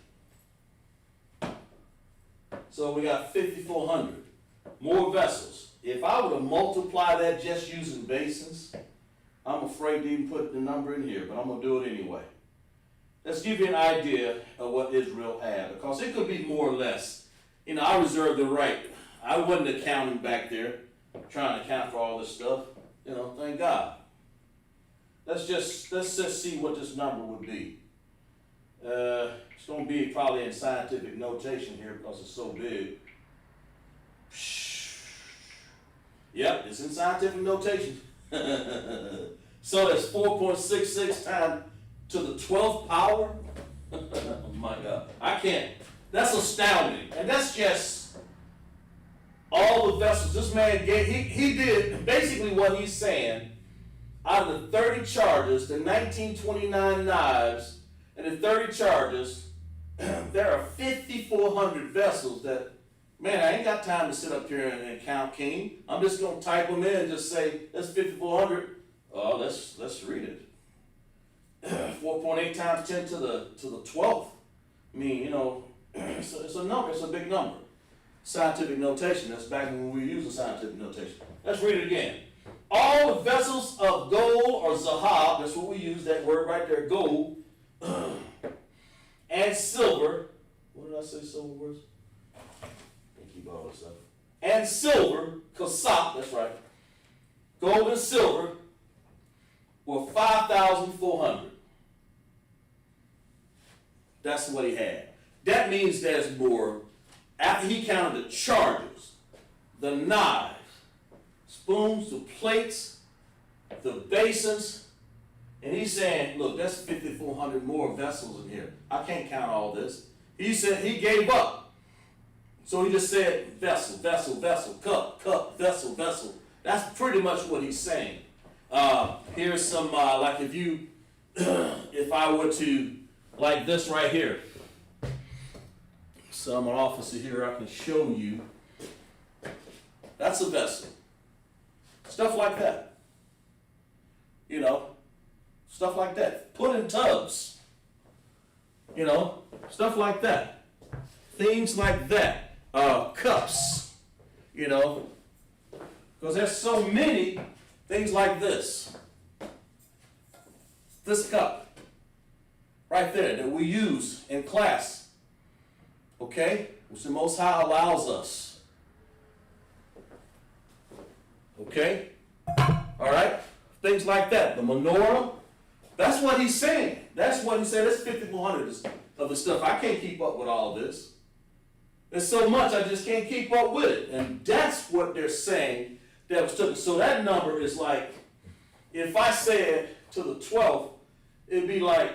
So we got 5,400. More vessels. If I were to multiply that just using basins, I'm afraid to even put the number in here, but I'm going to do it anyway. Let's give you an idea of what Israel had, because it could be more or less. You know, I reserve the right. I wasn't accounting back there, trying to account for all this stuff. You know, thank God. Let's just see what this number would be. It's going to be probably in scientific notation here because it's so big. Yep, it's in scientific notation. So that's 4.66 times to the 12th power. Oh my God, I can't. That's astounding, and that's just all the vessels, this man gave, he did basically what he's saying. Out of the 30 charges, the 1929 knives, and the 30 charges, there are 5,400 vessels that, man, I ain't got time to sit up here and count, King. I'm just going to type them in and just say, that's 5,400. Oh, let's read it. 4.8 times 10 to the 12th. I mean, you know, it's a number, it's a big number. Scientific notation, that's back when we were using scientific notation. Let's read it again. All the vessels of gold or zahab, that's what we use, that word right there, gold, and silver. What did I say silver was? Can't keep all this up. And silver, kasab, that's right. Gold and silver were 5,400. That's what he had. That means there's more. After he counted the charges, the knives, spoons, the plates, the basins, and he's saying, look, that's 5,400 more vessels in here. I can't count all this. He said he gave up. So he just said vessel, vessel, vessel, cup, cup, vessel, vessel. That's pretty much what he's saying. Here's some, like if you, if I were to, like this right here. So I'm an officer here, I can show you. That's a vessel. Stuff like that. You know, stuff like that. Put in tubs. You know, stuff like that. Things like that. Cups. You know, because there's so many things like this. This cup right there that we use in class. Okay? Which the Most High allows us. Okay? Alright? Things like that. The menorah. That's what he's saying. That's what he said. That's 5,400 of the stuff. I can't keep up with all this. There's so much I just can't keep up with it. And that's what they're saying that was taken. So that number is like, if I said to the 12th, it'd be like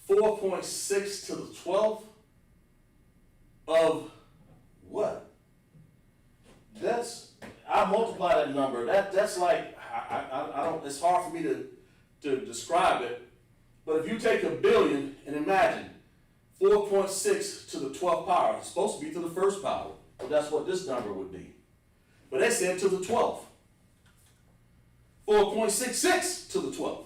4.6 to the 12th of what? That's, I multiply that number. That's like, I don't, it's hard for me to describe it. But if you take a billion and imagine 4.6 to the 12th power, it's supposed to be to the first power. But that's what this number would be. But they said to the 12th. 4.66 to the 12th.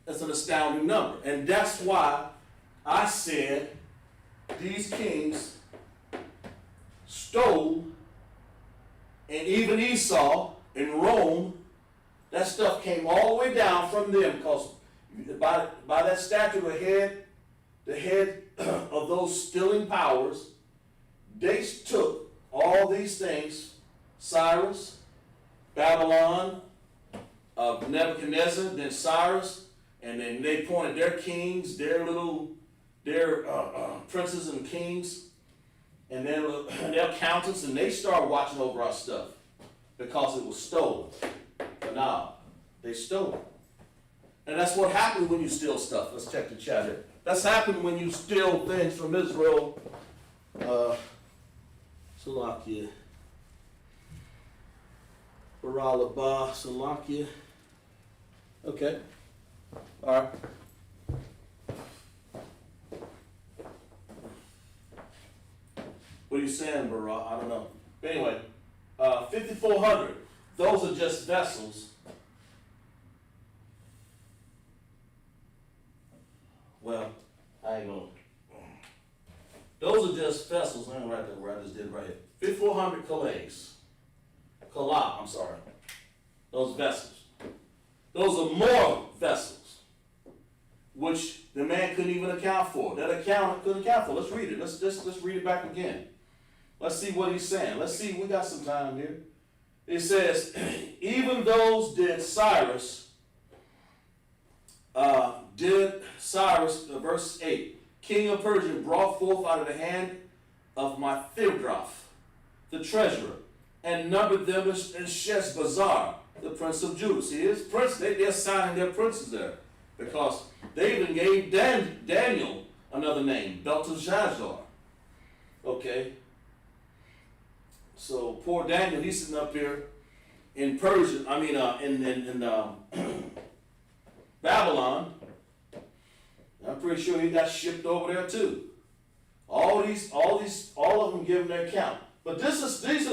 That's an astounding number. And that's why I said these kings stole, and even Esau in Rome, that stuff came all the way down from them, because by that statue, the head of those stealing powers, they took all these things, Cyrus, Babylon, Nebuchadnezzar, then Cyrus, and then they appointed their kings, their princes and kings, and their accountants, and they started watching over our stuff because it was stolen. But now, they stole it. And that's what happened when you steal stuff. Let's check the chat here. That's happened when you steal things from Israel. Salakia. Baralabah, Salakia. Okay. All right. What are you saying, Bara? I don't know. But anyway, 5,400. Those are just vessels. Well, I ain't gonna. Those are just vessels. I'm gonna write that where I just did right here. 5,400 Kalab, I'm sorry. Those vessels. Those are more vessels, which the man couldn't even account for. That accountant couldn't account for. Let's read it. Let's read it back again. Let's see what he's saying. Let's see. We got some time here. It says, even those did Cyrus, verse 8, king of Persia brought forth out of the hand of my Thirgraph, the treasurer, and numbered them in Sheshbazzar, the prince of Judah. See, his prince, they're signing their princes there, because they even gave Daniel another name, Belteshazzar. Okay, So poor Daniel, he's sitting up here in Persia, in Babylon. I'm pretty sure he got shipped over there too. All of them giving their account. But these are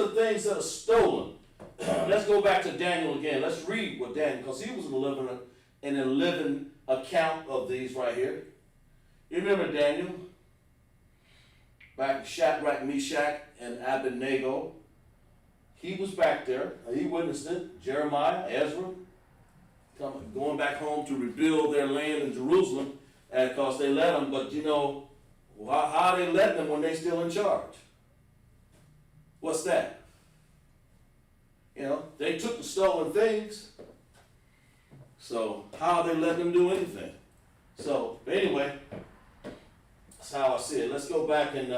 the things that are stolen. Let's go back to Daniel again. Let's read what Daniel, because he was in a living account of these right here. You remember Daniel? Back in Shadrach, Meshach, and Abednego. He was back there. He witnessed it. Jeremiah, Ezra, going back home to rebuild their land in Jerusalem, and because they let them. But you know, how are they letting them when they still in charge? What's that? You know, they took the stolen things. So how are they letting them do anything? So anyway, that's how I see it. Let's go back and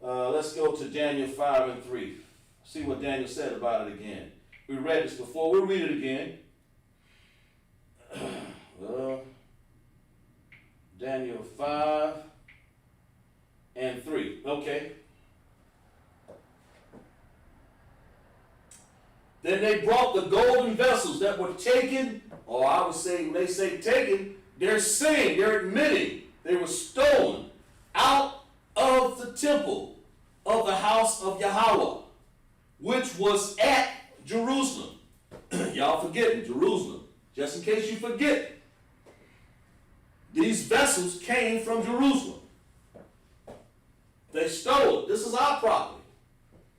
let's go to Daniel 5:3. See what Daniel said about it again. We read this before. We'll read it again. Daniel 5:3. Okay. Then they brought the golden vessels that were taken, or I would say, when they say taken, they're saying, they're admitting they were stolen out of the temple of the house of Yahweh, which was at Jerusalem. Y'all forgetting Jerusalem. Just in case you forget, these vessels came from Jerusalem. They stole it. This is our property.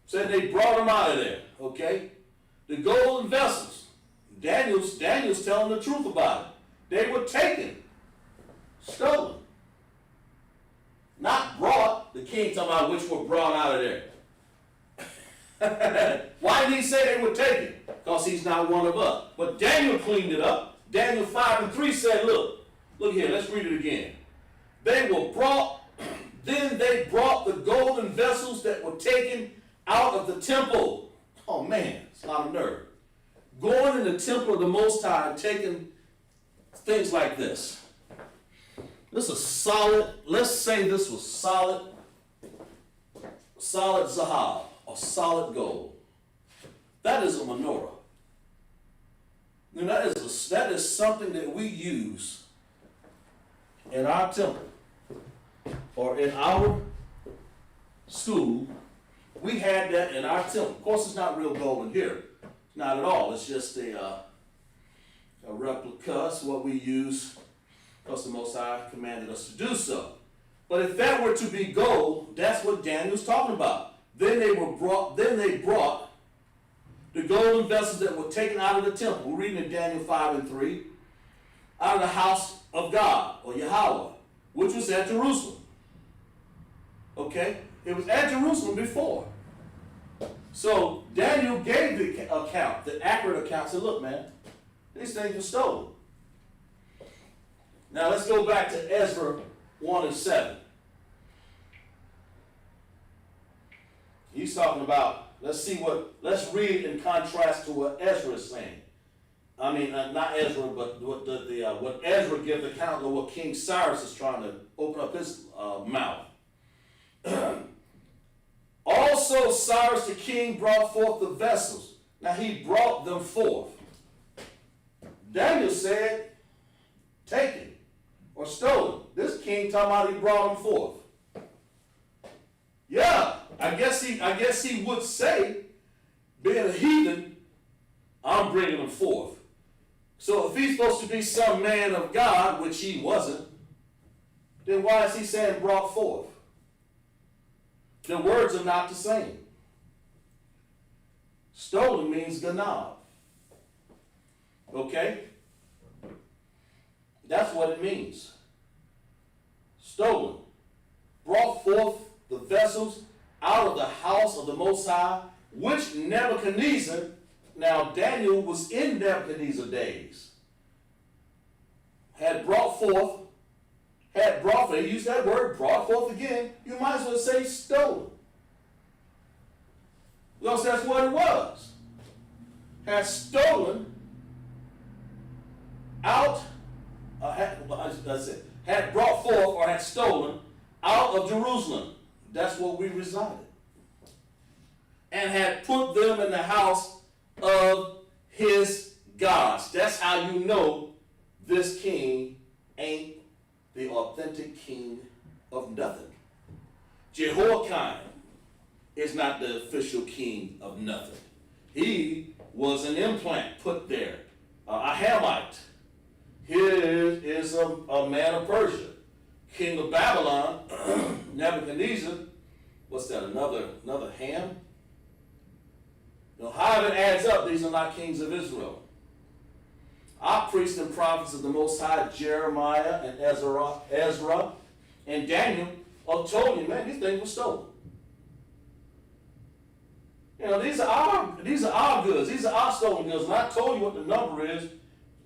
Said they brought them out of there, okay? The golden vessels, Daniel's telling the truth about it. They were taken, stolen, not brought. The king talking about which were brought out of there. Why did he say they were taken? Because he's not one of us. But Daniel cleaned it up. Daniel 5:3 said, look here, let's read it again. They were brought, then they brought the golden vessels that were taken out of the temple. Oh man, it's a lot of nerve. Going in the temple of the Most High and taking things like this. This is solid, let's say this was solid zahab, or solid gold. That is a menorah. And that is something that we use in our temple or in our school. We had that in our temple. Of course, it's not real gold in here. Not at all. It's just a replica. It's what we use because the Most High commanded us to do so. But if that were to be gold, that's what Daniel's talking about. Then they brought the golden vessels that were taken out of the temple. We're reading in Daniel 5:3, out of the house of God, or Yahweh, which was at Jerusalem. Okay? It was at Jerusalem before. So Daniel gave the account, the accurate account, said, look, man, these things were stolen. Now let's go back to Ezra 1:7. He's talking about, let's read in contrast to what Ezra is saying. I mean, not Ezra, but what Ezra gives the account of what King Cyrus is trying to open up his mouth. Also Cyrus the king brought forth the vessels. Now he brought them forth. Daniel said, taken or stolen. This king talking about he brought them forth. Yeah, I guess he would say, being a heathen, I'm bringing them forth. So if he's supposed to be some man of God, which he wasn't, then why is he saying brought forth? The words are not the same. Stolen means ganab. Okay? That's what it means. Stolen. Brought forth the vessels out of the house of the Most High, which Nebuchadnezzar, now Daniel was in Nebuchadnezzar's days, had brought forth, he used that word, brought forth again, you might as well say stolen. Because that's what it was. Had stolen out, had brought forth or had stolen out of Jerusalem. That's where we resided. and had put them in the house of his gods. That's how you know this king ain't the authentic king of nothing. Jehoiakim is not the official king of nothing. He was an implant put there, a Hamite. Here is a man of Persia, king of Babylon, Nebuchadnezzar. What's that? Another Ham? However it adds up, these are not kings of Israel. Our priests and prophets of the Most High, Jeremiah and Ezra and Daniel, have told you, man, these things were stolen. These are our goods. These are our stolen goods. And I told you what the number is.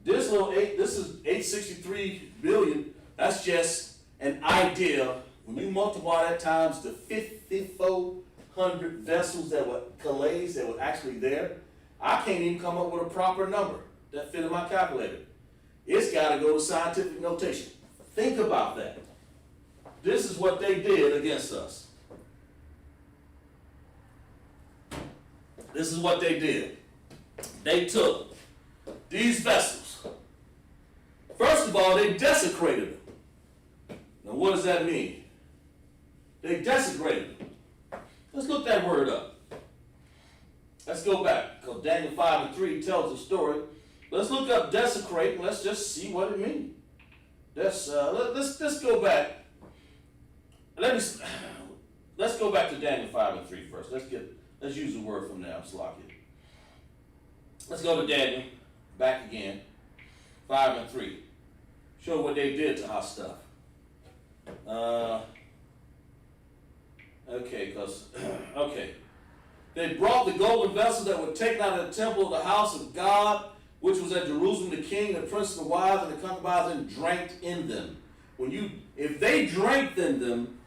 This is 863 billion. That's just an idea. When you multiply that times the 5,400 vessels that were Calais that were actually there, I can't even come up with a proper number that fit in my calculator. It's got to go to scientific notation. Think about that. This is what they did against us. This is what they did. They took these vessels. First of all, they desecrated them. Now, what does that mean? They desecrated them. Let's look that word up. Let's go back, because Daniel 5:3 tells the story. Let's look up desecrate, and let's just see what it means. Let's go back. Let's go back to Daniel 5:3 first. Let's use the word from there. Let's go to Daniel, back again, 5:3. Show what they did to our stuff. Okay. They brought the golden vessels that were taken out of the temple of the house of God, which was at Jerusalem, the king, the prince, the wives, and the concubines, and drank in them. If they drank in them,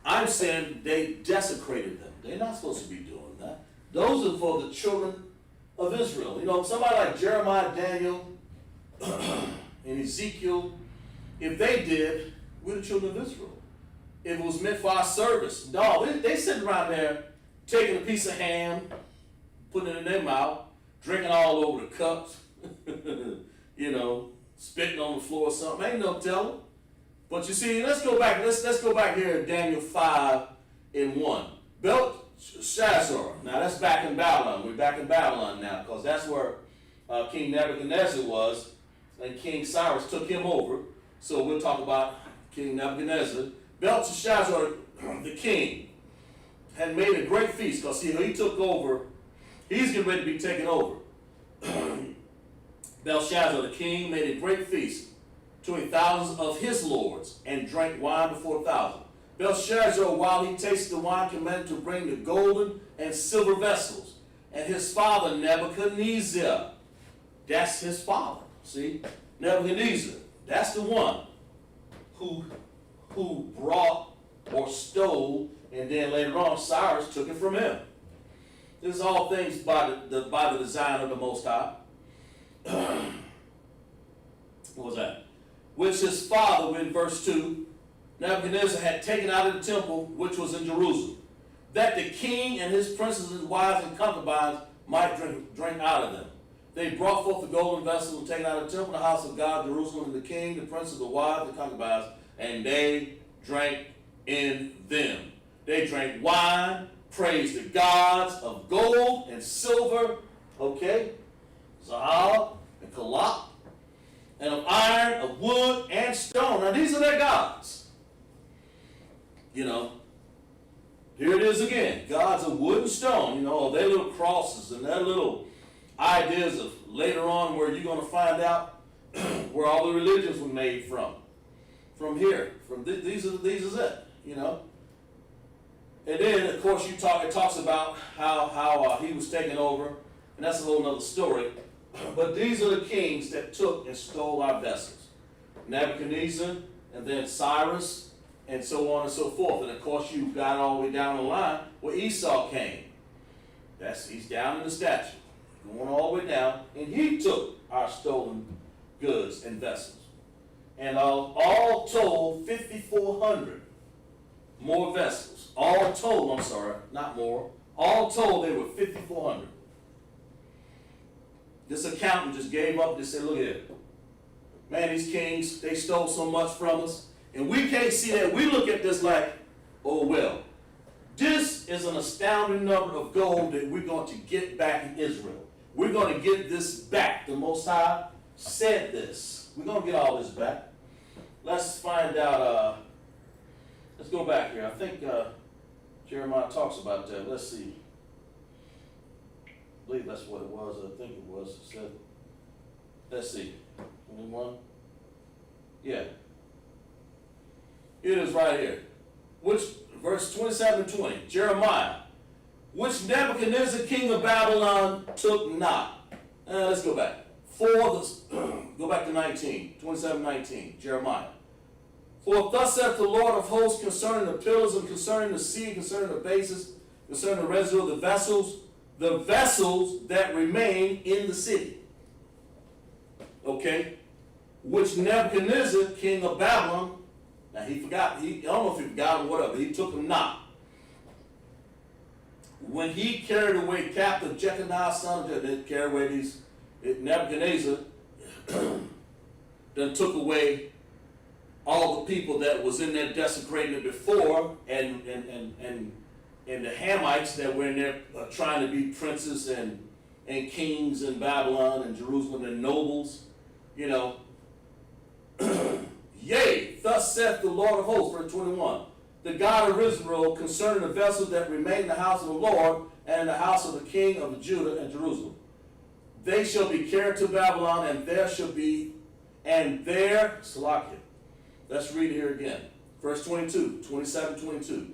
I'm saying they desecrated them. They're not supposed to be doing that. Those are for the children of Israel. Somebody like Jeremiah, Daniel, and Ezekiel, if they did, we're the children of Israel. If it was meant for our service, no, they sitting around there taking a piece of ham, putting it in their mouth, drinking all over the cups, spitting on the floor or something. Ain't no telling. But you see, let's go back here to Daniel 5:1. Belshazzar. Now that's back in Babylon. We're back in Babylon now, because that's where King Nebuchadnezzar was, and King Cyrus took him over. So we'll talk about King Nebuchadnezzar. Belshazzar, the king, had made a great feast, because he took over. He's getting ready to be taken over. Belshazzar, the king, made a great feast to thousands of his lords, and drank wine before 1,000. Belshazzar, while he tasted the wine, commanded to bring the golden and silver vessels. And his father, Nebuchadnezzar, that's his father. See? Nebuchadnezzar, that's the one who brought or stole, and then later on Cyrus took it from him. This is all things by the design of the Most High. What was that? Which his father, in verse 2, Nebuchadnezzar had taken out of the temple, which was in Jerusalem, that the king and his princes, his wives and concubines might drink out of them. They brought forth the golden vessels and taken out of the temple, the house of God, Jerusalem, and the king, the princes, the wives, the concubines, and they drank in them. They drank wine, praised the gods of gold and silver, Zahab and Kalak, and of iron, of wood, and stone. Now these are their gods. Here it is again. Gods of wood and stone, their little crosses and their little ideas of later on where you're going to find out where all the religions were made from. From here. These are it, And then, of course, it talks about how he was taken over, and that's a whole other story. But these are the kings that took and stole our vessels. Nebuchadnezzar, and then Cyrus, and so on and so forth. And of course, you got all the way down the line where Esau came. He's down in the statue, going all the way down, and he took our stolen goods and vessels. And all told, 5,400 more vessels. All told, not more. All told, they were 5,400. This accountant just gave up and said, look here. Man, these kings, they stole so much from us. And we can't see that. We look at this like, oh, well, this is an astounding number of gold that we're going to get back in Israel. We're going to get this back. The Most High said this. We're going to get all this back. Let's find out. Let's go back here. I think Jeremiah talks about that. Let's see. I believe that's what it was. I think it was. It said, let's see. 21. Yeah. It is right here. Which, verse 27 and 20. Jeremiah. Which Nebuchadnezzar, king of Babylon, took not. Let's go back. Go back to 19. 27, 19. Jeremiah. For thus saith the Lord of hosts concerning the pillars and concerning the sea, concerning the bases, concerning the residue of the vessels that remain in the city. Okay? Which Nebuchadnezzar, king of Babylon, now he forgot, I don't know if he forgot or whatever, he took them not. When he carried away captive Jeconiah, son of Jeconiah, carried away these, Nebuchadnezzar, then took away all the people that was in there desecrating it before, and the Hamites that were in there trying to be princes and kings in Babylon and Jerusalem and nobles, you know. Yea, thus saith the Lord of hosts, verse 21, the God of Israel concerning the vessels that remain in the house of the Lord and in the house of the king of Judah and Jerusalem. They shall be carried to Babylon, and there shall be, and there, Salakia. Let's read here again. Verse 22, 27, 22.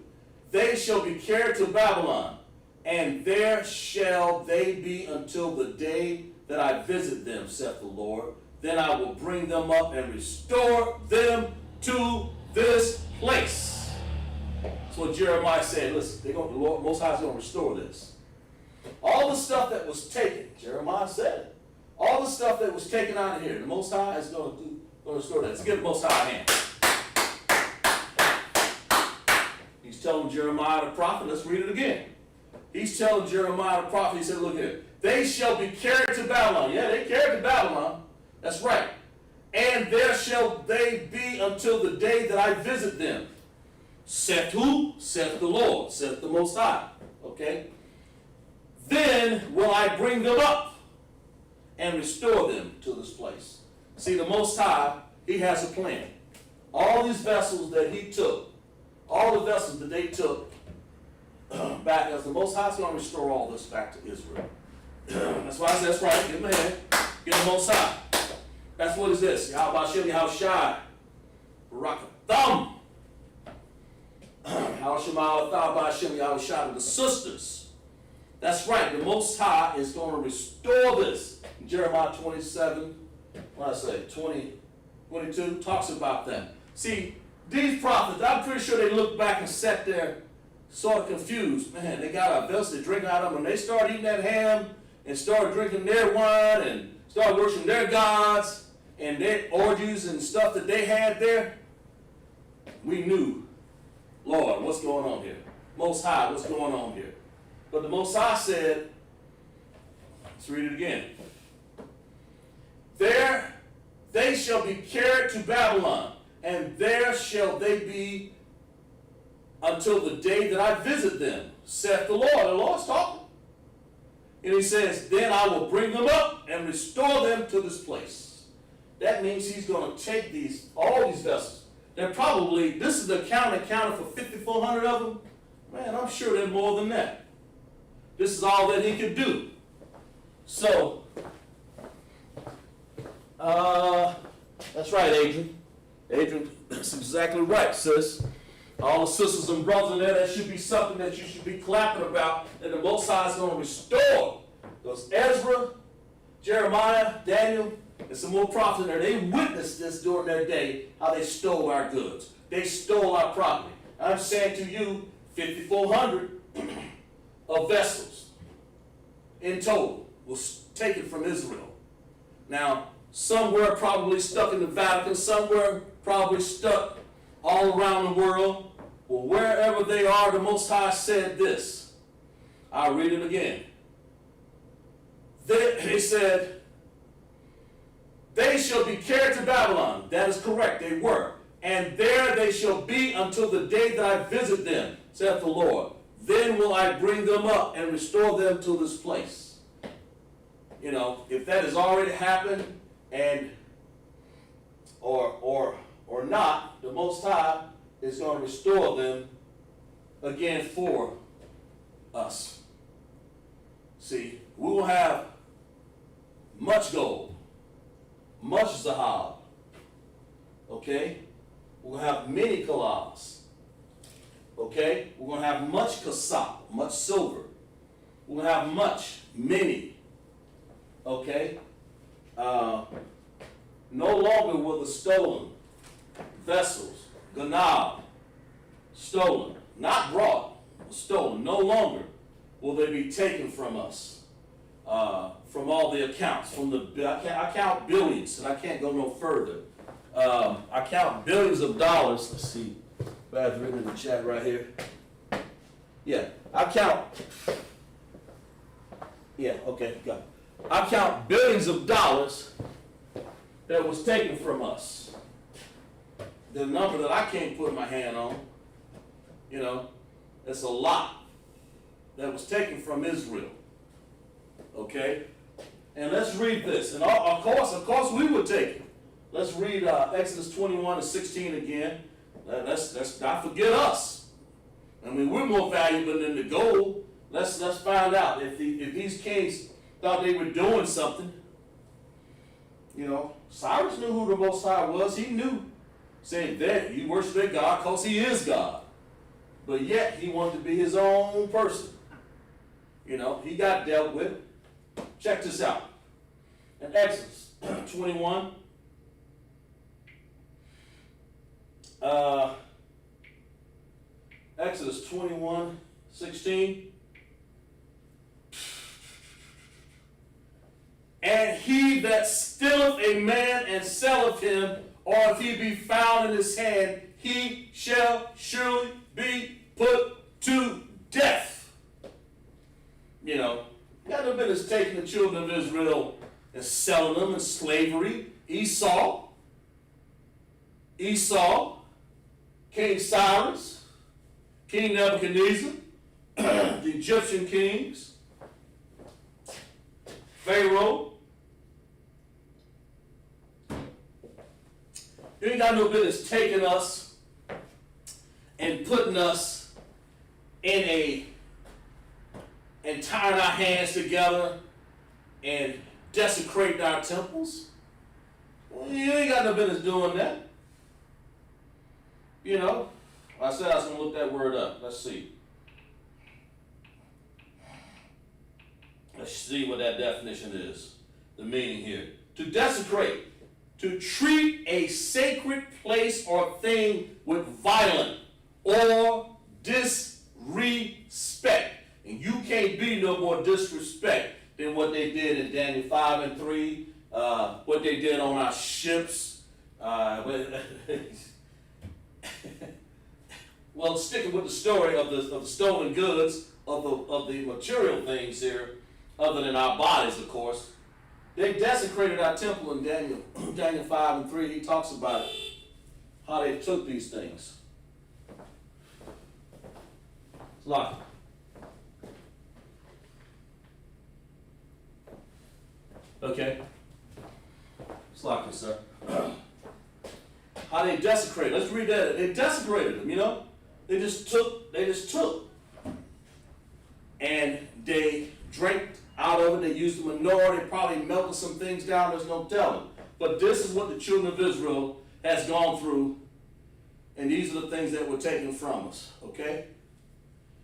They shall be carried to Babylon, and there shall they be until the day that I visit them, saith the Lord. Then I will bring them up and restore them to this place. That's what Jeremiah said. Listen, the Lord Most High is going to restore this. All the stuff that was taken, Jeremiah said it. All the stuff that was taken out of here, the Most High is going to restore that. Let's give the Most High a hand. He's telling Jeremiah the prophet, let's read it again. He's telling Jeremiah the prophet, he said, look here, they shall be carried to Babylon. Yeah, they carried to Babylon. That's right. And there shall they be until the day that I visit them. Saith who? Saith the Lord. Saith the Most High. Okay? Then will I bring them up and restore them to this place. See, the Most High, he has a plan. All these vessels that he took, all the vessels that they took back, as the Most High is going to restore all this back to Israel. That's why I said, that's right, give him a hand. Give the Most High. That's what is this? Yahweh Shem, Yahweh Shai, Barakatham. Yahweh Shem, Yahweh Shem, Yahweh Shai, the sisters. That's right, the Most High is going to restore this. Jeremiah 27, what did I say, 22, talks about that. See, these prophets, I'm pretty sure they looked back and sat there sort of confused. Man, they got a vessel to drink out of them. When they started eating that ham and started drinking their wine and started worshiping their gods and their orgies and stuff that they had there, we knew, Lord, what's going on here? Most High, what's going on here? But the Most High said, let's read it again. There they shall be carried to Babylon, and there shall they be until the day that I visit them, saith the Lord. The Lord's talking. And he says, then I will bring them up and restore them to this place. That means he's going to take all these vessels. They're probably, this is the count that counted for 5,400 of them. Man, I'm sure they're more than that. This is all that he could do. So, that's right, Adrian. Adrian, that's exactly right, sis. All the sisters and brothers in there, that should be something that you should be clapping about, that the Most High is going to restore. Because Ezra, Jeremiah, Daniel, and some more prophets in there, they witnessed this during their day, how they stole our goods. They stole our property. I'm saying to you, 5,400 of vessels in total was taken from Israel. Now, some were probably stuck in the Vatican, some were probably stuck all around the world. Well, wherever they are, the Most High said this. I'll read it again. They said, they shall be carried to Babylon. That is correct, they were. And there they shall be until the day that I visit them, saith the Lord. Then will I bring them up and restore them to this place. You know, if that has already happened and or not, the Most High is going to restore them again for us. See, we will have much gold, much zahab, okay? We'll have many kalas, okay? We're going to have much kasab, much silver. We're going to have much, many, okay? No longer will the stolen vessels, ganab, stolen, not brought, stolen, no longer will they be taken from us, from all the accounts, from the, I count billions, and I can't go no further. I count billions of dollars. Let's see if I have written in the chat right here. Yeah, I count. Yeah, okay, got it. I count billions of dollars that was taken from us. The number that I can't put my hand on, you know, it's a lot that was taken from Israel. Okay? And let's read this. And of course we would take it. Let's read Exodus 21 and 16 again. Let's not forget us. I mean, we're more valuable than the gold. Let's find out if these kings thought they were doing something. You know, Cyrus knew who the Most High was. He knew, saying that you worship their God because he is God. But yet he wanted to be his own person. You know, he got dealt with. Check this out. In Exodus 21, Exodus 21, 16. And he that stealeth a man and selleth him, or if he be found in his hand, he shall surely be put to death. You know, got no business taking the children of Israel and selling them in slavery. Esau, King Cyrus, King Nebuchadnezzar, the Egyptian kings, Pharaoh. You ain't got no business taking us and putting us and tying our hands together and desecrating our temples. Well, you ain't got no business doing that. You know, I said I was going to look that word up. Let's see. Let's see what that definition is. The meaning here. To desecrate. To treat a sacred place or thing with violence or disrespect. And you can't be no more disrespect than what they did in Daniel 5 and 3, what they did on our ships. Well, sticking with the story of the stolen goods, of the material things here, other than our bodies, of course. They desecrated our temple in Daniel 5 and 3. He talks about it, how they took these things. It's like, okay. It's like this, sir. How they desecrated. Let's read that. They desecrated them, you know. They just took. And they drank out of it. They used the menorah. They probably melted some things down. There's no telling. But this is what the children of Israel has gone through. And these are the things that were taken from us. Okay?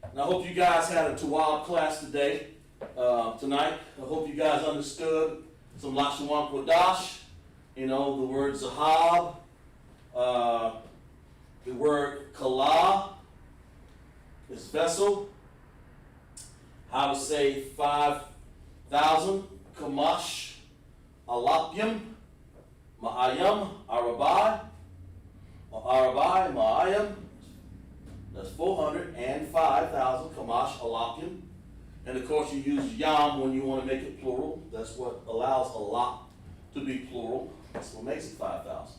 And I hope you guys had a Tawab class today, tonight. I hope you guys understood some LASHAWAN QADASAH. You know, the word Zahab. The word Kala is vessel. How to say 5,000. Kamash, Alapyam, Ma'ayam, Arabai, Ma'ayam. That's 400 and 5,000. Kamash, Alapyam. And of course you use yam when you want to make it plural. That's what allows a lot to be plural. That's what makes it 5,000.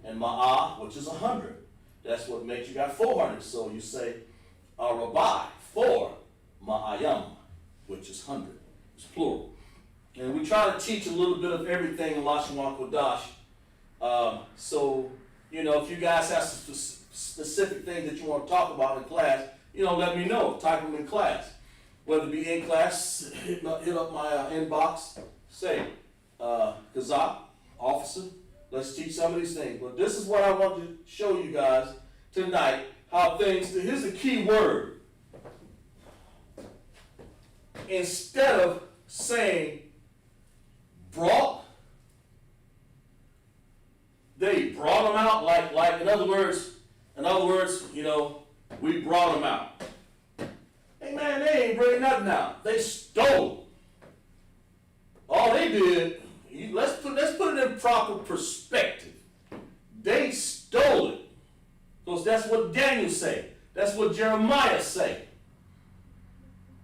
And ma'ah, which is 100. That's what makes you got 400. So you say rabbi, 4, ma'ayam, which is 100. It's plural. And we try to teach a little bit of everything in LASHAWAN Kodash. So, you know, if you guys have some specific things that you want to talk about in class, you know, let me know. Type them in class. Whether it be in class, hit up my inbox, say, Kazak, officer, let's teach some of these things. But this is what I want to show you guys tonight, how things, here's a key word. Instead of saying brought, they brought them out like in other words, you know, we brought them out. Hey man, they ain't bringing nothing out. They stole. All they did, let's put it in proper perspective. They stole it. Because that's what Daniel say. That's what Jeremiah say.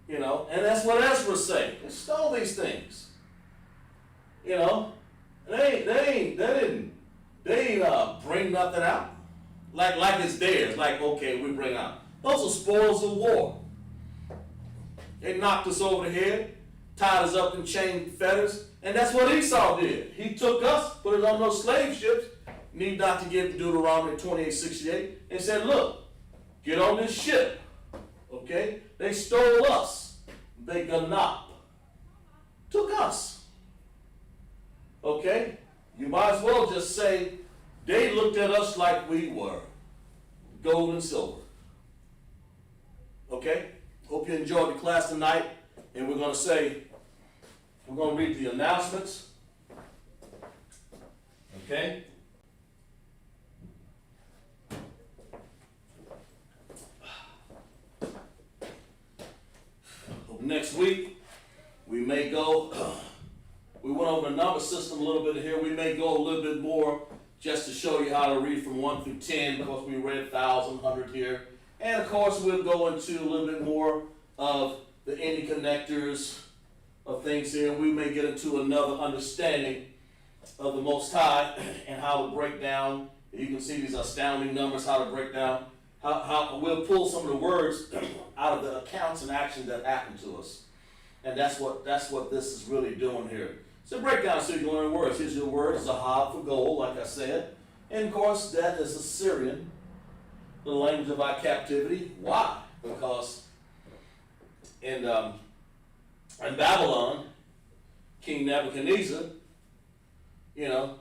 You know, and that's what Ezra say. They stole these things. You know, they didn't bring nothing out. Like it's theirs. Like, okay, we bring out. Those are spoils of war. They knocked us over the head, tied us up in chain fetters, and that's what Esau did. He took us, put us on those slave ships, need not to give Deuteronomy 28:68, and said, look, get on this ship. Okay? They stole us. They ganap. Took us. Okay? You might as well just say, they looked at us like we were gold and silver. Okay? Hope you enjoyed the class tonight. And we're going to read the announcements. Okay? Next week, we may go, we went over the number system a little bit here. We may go a little bit more just to show you how to read from 1 through 10, because we read 1,000, 100 here. And of course, we'll go into a little bit more of the ending connectors of things here. We may get into another understanding of the Most High and how to break down. You can see these astounding numbers, how to break down. How we'll pull some of the words out of the accounts and actions that happen to us. And that's what this is really doing here. So break down so you can learn words. Here's your word, Zahav for gold, like I said. And of course, that is Assyrian, the language of our captivity. Why? Because in Babylon, King Nebuchadnezzar, you know,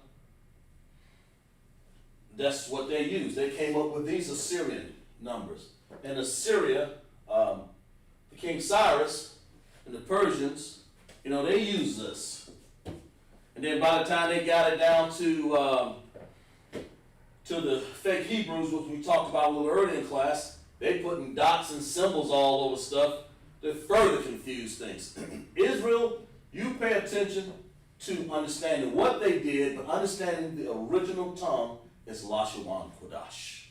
that's what they used. They came up with these Assyrian numbers. And Assyria, the King Cyrus and the Persians, you know, they used this. And then by the time they got it down to the fake Hebrews, which we talked about a little earlier in class, they putting dots and symbols all over stuff to further confuse things. Israel, you pay attention to understanding what they did, but understanding the original tongue is LASHAWAN Kodash.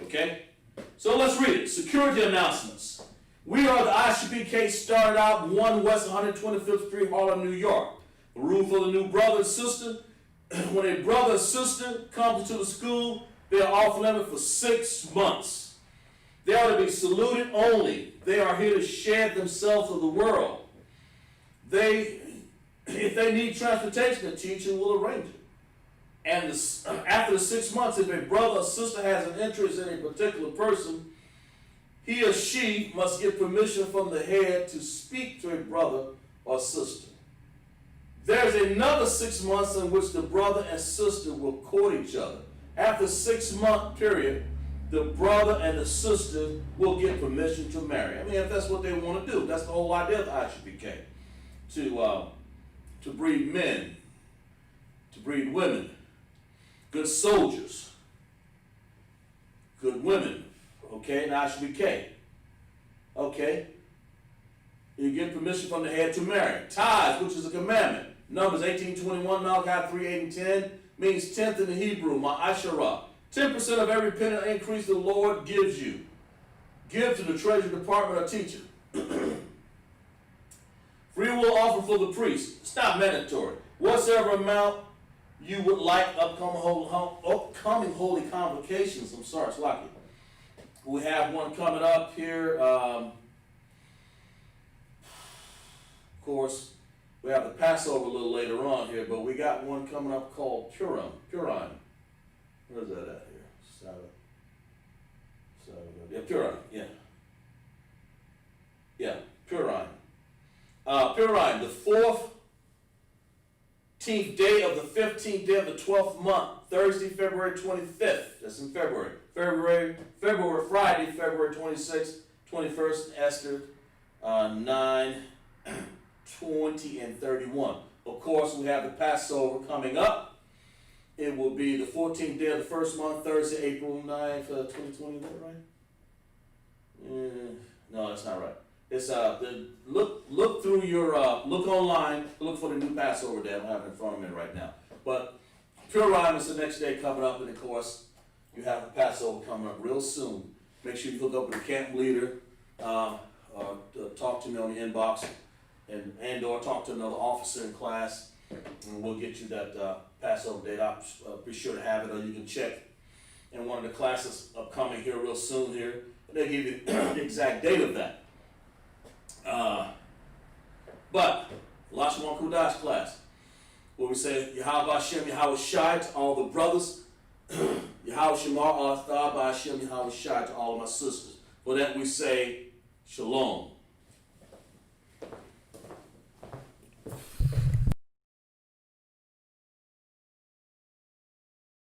Okay? So let's read it. Security announcements. We are the ISUPK, started out 1 West 125th Street, Harlem, New York. The rule for the new brother and sister. When a brother or sister comes to the school, they are off limit for 6 months. They are to be saluted only. They are here to shed themselves of the world. If they need transportation, the teacher will arrange it. And after the 6 months, if a brother or sister has an interest in a particular person, he or she must get permission from the head to speak to a brother or sister. There's another 6 months in which the brother and sister will court each other. After a 6-month period, the brother and the sister will get permission to marry. I mean, if that's what they want to do, that's the whole idea of the ISUPK, to breed men, to breed women, good soldiers, good women, okay, and ISUPK, okay. You get permission from the head to marry. Tithes, which is a commandment. Numbers 18:21, Malachi 3:8 and 10 means tenth in the Hebrew, ma'asharah. 10% of every penny increase the Lord gives you. Give to the treasury department or teacher. Free will offer for the priest. It's not mandatory. Whatsoever amount you would like upcoming holy convocations. I'm sorry, it's lucky. We have one coming up here. Of course, we have the Passover a little later on here, but we got one coming up called Purim. Where's that at here? Sabbath. Yeah, Purim. Yeah, Purim. Purim, the 14th day of the 15th day of the 12th month, Thursday, February 25th. That's in February. Friday, February 26th, 21st, Esther 9, 20, and 31. Of course, we have the Passover coming up. It will be the 14th day of the first month, Thursday, April 9th, 2020. Is that right? No, that's not right. It's look through your look online. Look for the new Passover day. I don't have it in front of me right now. But Purim is the next day coming up, and of course, you have the Passover coming up real soon. Make sure you hook up with the camp leader, or talk to me on the inbox, or talk to another officer in class, and we'll get you that Passover date. I'll be sure to have it, or you can check in one of the classes upcoming here real soon here. They give you the exact date of that. But LASHAWAN QADASAH class, where we say Yahweh Hashem Yahweh Shai to all the brothers, Yahweh Shemar Athar Hashem Yahweh Shai to all of my sisters. For that we say Shalom.